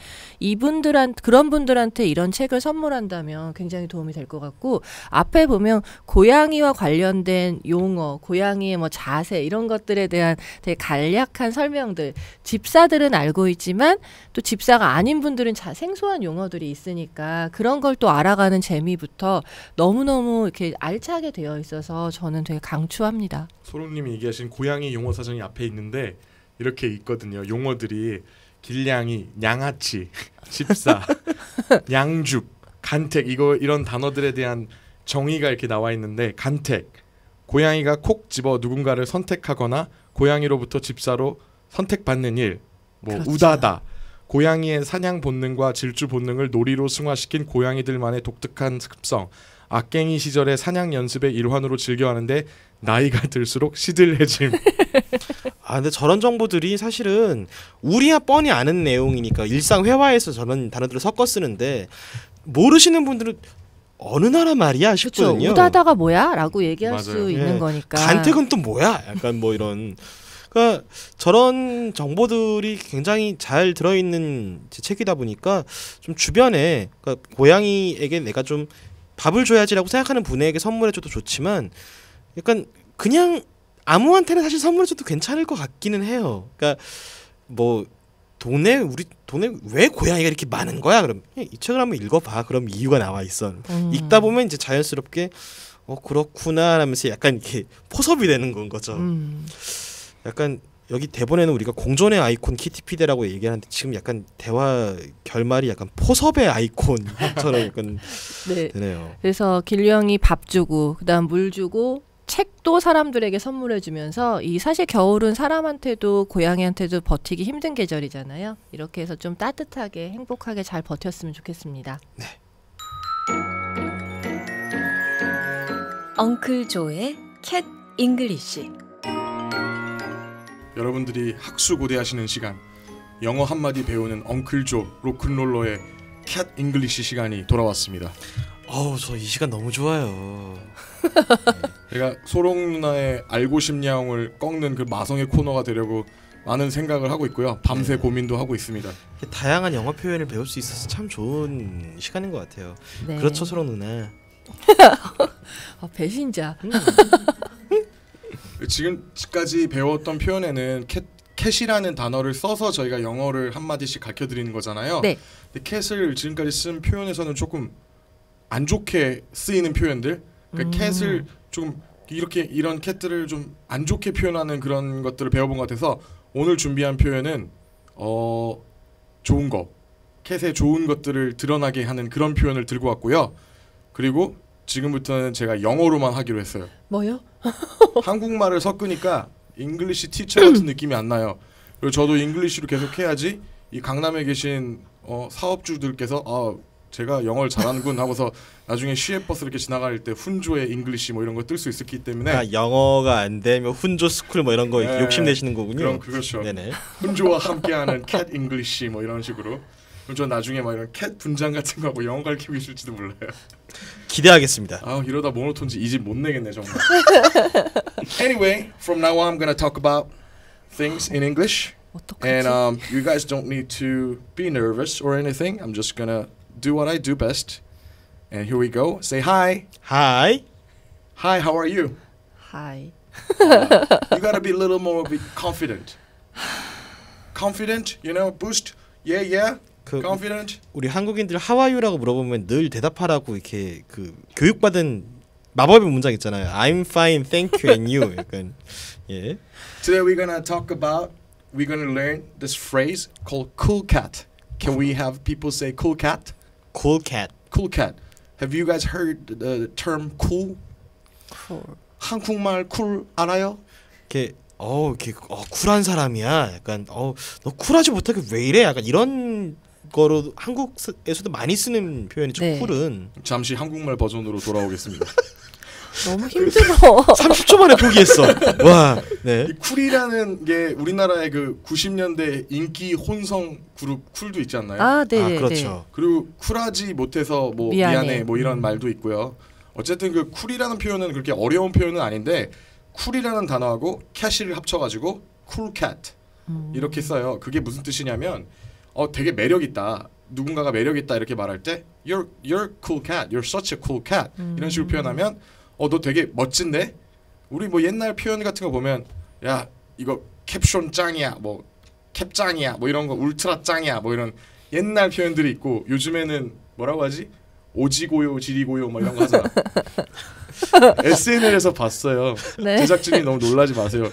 그런 분들한테 이런 책을 선물한다면 굉장히 도움이 될 것 같고 앞에 보면 고양이와 관련된 용어, 고양이의 뭐 자세 이런 것들에 대한 되게 간략한 설명들 집사들은 알고 있지만 또 집사가 아닌 분들은 생소한 용어들이 있으니까 그런 걸 또 알아가는 재미부터 너무너무 이렇게 알차게 되어 있어서 저는 되게 강추합니다. 소롱님이 얘기하신 고양이 용어 사전이 앞에 있는데 이렇게 있거든요. 용어들이 길냥이, 양아치, 집사, 양죽, 간택 이런 단어들에 대한 정의가 이렇게 나와 있는데 간택 고양이가 콕 집어 누군가를 선택하거나 고양이로부터 집사로 선택받는 일, 뭐 그렇죠. 우다다 고양이의 사냥 본능과 질주 본능을 놀이로 승화시킨 고양이들만의 독특한 습성 악갱이 시절의 사냥 연습의 일환으로 즐겨하는데 나이가 들수록 시들해짐. 근데 저런 정보들이 사실은 우리야 뻔히 아는 내용이니까 일상 회화에서 저런 단어들을 섞어 쓰는데 모르시는 분들은 어느 나라 말이야 싶거든요. 그렇죠. 우다다가 뭐야? 라고 얘기할 맞아요. 수 있는 거니까. 간택은 또 뭐야? 약간 뭐 이런. 그러니까 저런 정보들이 굉장히 잘 들어있는 책이다 보니까 좀 주변에 그러니까 고양이에게 내가 좀 밥을 줘야지라고 생각하는 분에게 선물해줘도 좋지만 약간 그냥 아무한테나 사실 선물해줘도 괜찮을 것 같기는 해요. 그러니까 뭐 우리 동네 왜 고양이가 이렇게 많은 거야? 그럼 이 책을 한번 읽어봐. 그럼 이유가 나와 있어. 읽다 보면 이제 자연스럽게 그렇구나 하면서 약간 이렇게 포섭이 되는 건 거죠. 약간 여기 대본에는 우리가 공존의 아이콘 키티피데라고 얘기하는데 지금 약간 대화 결말이 약간 포섭의 아이콘처럼 약간 네. 되네요. 그래서 길령이 밥 주고 그다음 물 주고 책도 사람들에게 선물해 주면서 사실 겨울은 사람한테도 고양이한테도 버티기 힘든 계절이잖아요. 이렇게 해서 좀 따뜻하게 행복하게 잘 버텼으면 좋겠습니다. 네. 엉클 조의 캣 잉글리시. 여러분들이 학수고대하시는 시간 영어 한마디 배우는 엉클조 로큰롤러의 캣 잉글리시 시간이 돌아왔습니다. 저 이 시간 너무 좋아요. 제가 소롱 누나의 알고 싶냐옹을 꺾는 그 마성의 코너가 되려고 많은 생각을 하고 있고요. 밤새 고민도 하고 있습니다. 다양한 영어 표현을 배울 수 있어서 참 좋은 시간인 것 같아요. 네. 그렇죠, 소롱 누나. 배신자. 지금까지 배웠던 표현에는 캣이라는 단어를 써서 저희가 영어를 한마디씩 가르쳐드리는 거잖아요. 네. 근데 캣을 지금까지 쓴 표현에서는 조금 안 좋게 쓰이는 표현들, 그러니까 캣을 좀 이런 캣들을 좀 안 좋게 표현하는 그런 것들을 배워본 것 같아서 오늘 준비한 표현은 좋은 거, 캣의 좋은 것들을 드러나게 하는 그런 표현을 들고 왔고요. 그리고 지금부터는 제가 영어로만 하기로 했어요. 뭐요? 한국말을 섞으니까 잉글리시 티처 같은 느낌이 안 나요. 그리고 저도 잉글리시로 계속 해야지 이 강남에 계신 사업주들께서 제가 영어를 잘하는군 하고서 나중에 시외버스 이렇게 지나갈 때 훈조의 잉글리시 뭐 이런 거 뜰 수 있었기 때문에 아, 영어가 안 되면 훈조 스쿨 뭐 이런 거 네. 욕심 내시는 거군요. 그럼 그렇죠. 네네. 훈조와 함께하는 캣 잉글리시 뭐 이런 식으로. 그럼 전 나중에 막 이런 캣 분장 같은 거 하고 영어 가르치고 있을지도 몰라요. 기대하겠습니다. 아 이러다 모노톤즈 이 집 못 내겠네 정말. Anyway, from now on I'm gonna talk about things in English. And you guys don't need to be nervous or anything. I'm just gonna do what I do best. And here we go. Say hi. Hi. Hi, how are you? Hi. You gotta be a little more confident. Confident, you know, boost. Yeah, yeah. 그 Confident. 우리 한국인들 하와이유라고 물어보면 늘 대답하라고 이렇게 그 교육받은 마법의 문장 있잖아요. I'm fine, thank you, and you. 약간 예. Today we're gonna learn this phrase called cool cat. Can we have people say cool cat? Cool cat. Cool cat. Have you guys heard the term cool? Cool. 한국말 cool 알아요? 이렇게 쿨한 사람이야. 약간 너 쿨하지 못하게 왜 이래? 약간 이런 거로 한국에서도 많이 쓰는 표현이죠. 네. 쿨은. 잠시 한국말 버전으로 돌아오겠습니다. 너무 힘들어. 30초 만에 포기했어. 와. 네. 이 쿨이라는 게 우리나라의 그 90년대 인기 혼성 그룹 쿨도 있지 않나요? 아, 네. 아, 그렇죠. 그리고 쿨하지 못해서 뭐 미안해 뭐 이런 말도 있고요. 어쨌든 그 쿨이라는 표현은 그렇게 어려운 표현은 아닌데 쿨이라는 단어하고 캣을 합쳐가지고 쿨캣 이렇게 써요. 그게 무슨 뜻이냐면 되게 매력 있다. 누군가가 매력 있다 이렇게 말할 때 you're cool cat, you're such a cool cat 이런 식으로 표현하면 너 되게 멋진데? 우리 뭐 옛날 표현 같은 거 보면 야 이거 캡션 짱이야 뭐 캡짱이야 뭐 이런 거 울트라 짱이야 뭐 이런 옛날 표현들이 있고 요즘에는 뭐라고 하지? 오지고요 지리고요 뭐 이런 거 하잖아. SNL에서 봤어요. 네. 제작진이 너무 놀라지 마세요.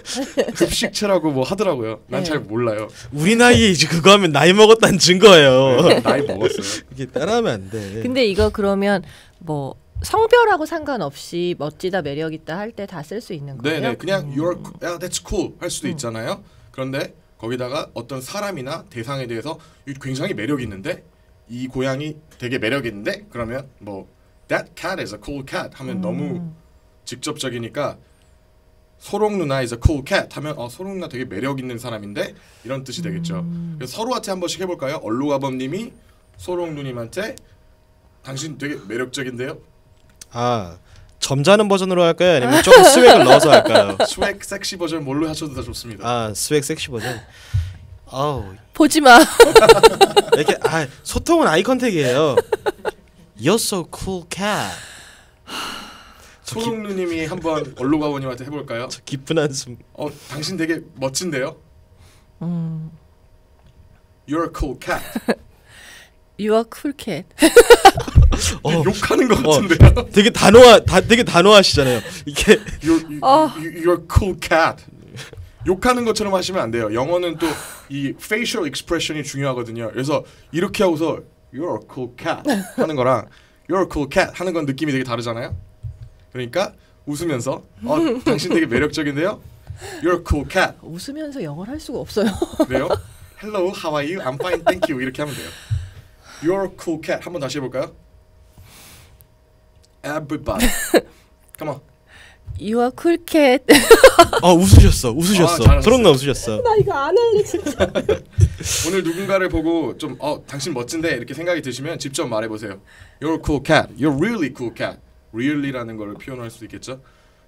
급식체라고 뭐 하더라고요. 난 잘 네. 몰라요. 우리 나이에 이제 그거 하면 나이 먹었다는 증거예요. 네, 나이 먹었어요. 이게 따라하면 안 돼. 근데 이거 그러면 뭐 성별하고 상관없이 멋지다 매력있다 할 때 다 쓸 수 있는 거예요? 네네 그냥 that's cool 할 수도 있잖아요. 그런데 거기다가 어떤 사람이나 대상에 대해서 굉장히 매력 있는데 이 고양이 되게 매력 있는데 그러면 뭐 that cat is a cool cat 하면 너무 직접적이니까 소롱 누나 is a cool cat 하면 소롱 누나 되게 매력 있는 사람인데 이런 뜻이 되겠죠. 그래서 서로한테 한 번씩 해볼까요? 얼루가범님이 소롱 누님한테 당신 되게 매력적인데요. 점잖은 버전으로 할까요? 아니면 조금 스웩을 넣어서 할까요? 스웩 섹시 버전 뭘로 하셔도 다 좋습니다. 스웩 섹시 버전. 보지 마. 이렇게 소통은 아이 컨택이에요. You're so cool cat. 소롱 누님이 한번 얼루가범님한테 해볼까요? 저 깊은 한숨. 당신 되게 멋진데요. You're a cool cat. You are cool cat. 욕하는 것 같은데요. 되게 단호하시잖아요. 이게 You're a cool cat. 욕하는 것처럼 하시면 안 돼요. 영어는 또 이 facial expression이 중요하거든요. 그래서 이렇게 하고서 You're a cool cat 하는 거랑 You're a cool cat 하는 건 느낌이 되게 다르잖아요. 그러니까 웃으면서 당신 되게 매력적인데요. You're a cool cat. 웃으면서 영어를 할 수가 없어요. 그래요? Hello, how are you? I'm fine, thank you. 이렇게 하면 돼요. You're a cool cat. 한번 다시 해볼까요? Everybody. Come on. You are cool cat. 웃으셨어. 잘하셨어요. 소름나 웃으셨어. 나 이거 안 할래 진짜. 오늘 누군가를 보고 좀 당신 멋진데 이렇게 생각이 드시면 직접 말해보세요. You're a cool cat. You're really cool cat. Really라는 걸 표현할 수 있겠죠.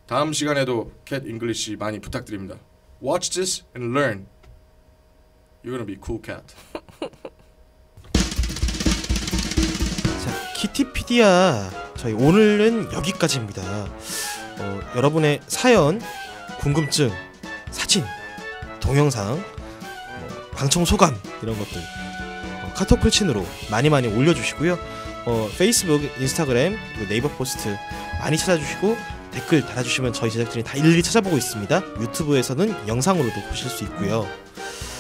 다음 시간에도 cat English 많이 부탁드립니다. Watch this and learn. You're gonna be cool cat. 자, 키티피디아 저희 오늘은 여기까지입니다. 여러분의 사연, 궁금증, 사진, 동영상, 방청 소감 이런 것들 카톡 풀친으로 많이 올려주시고요. 페이스북, 인스타그램 그리고 네이버 포스트 많이 찾아주시고 댓글 달아주시면 저희 제작진이 다 일일이 찾아보고 있습니다. 유튜브에서는 영상으로도 보실 수 있고요.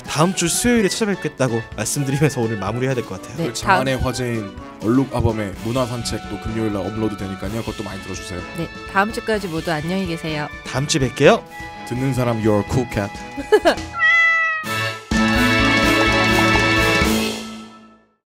다음 주 수요일에 찾아뵙겠다고 말씀드리면서 오늘 마무리해야 될 것 같아요. 네, 장안의 화제인 얼룩아범의 문화산책도 금요일날 업로드 되니까요. 그것도 많이 들어주세요. 네, 다음 주까지 모두 안녕히 계세요. 다음 주에 뵐게요. 듣는 사람 You're a cool cat.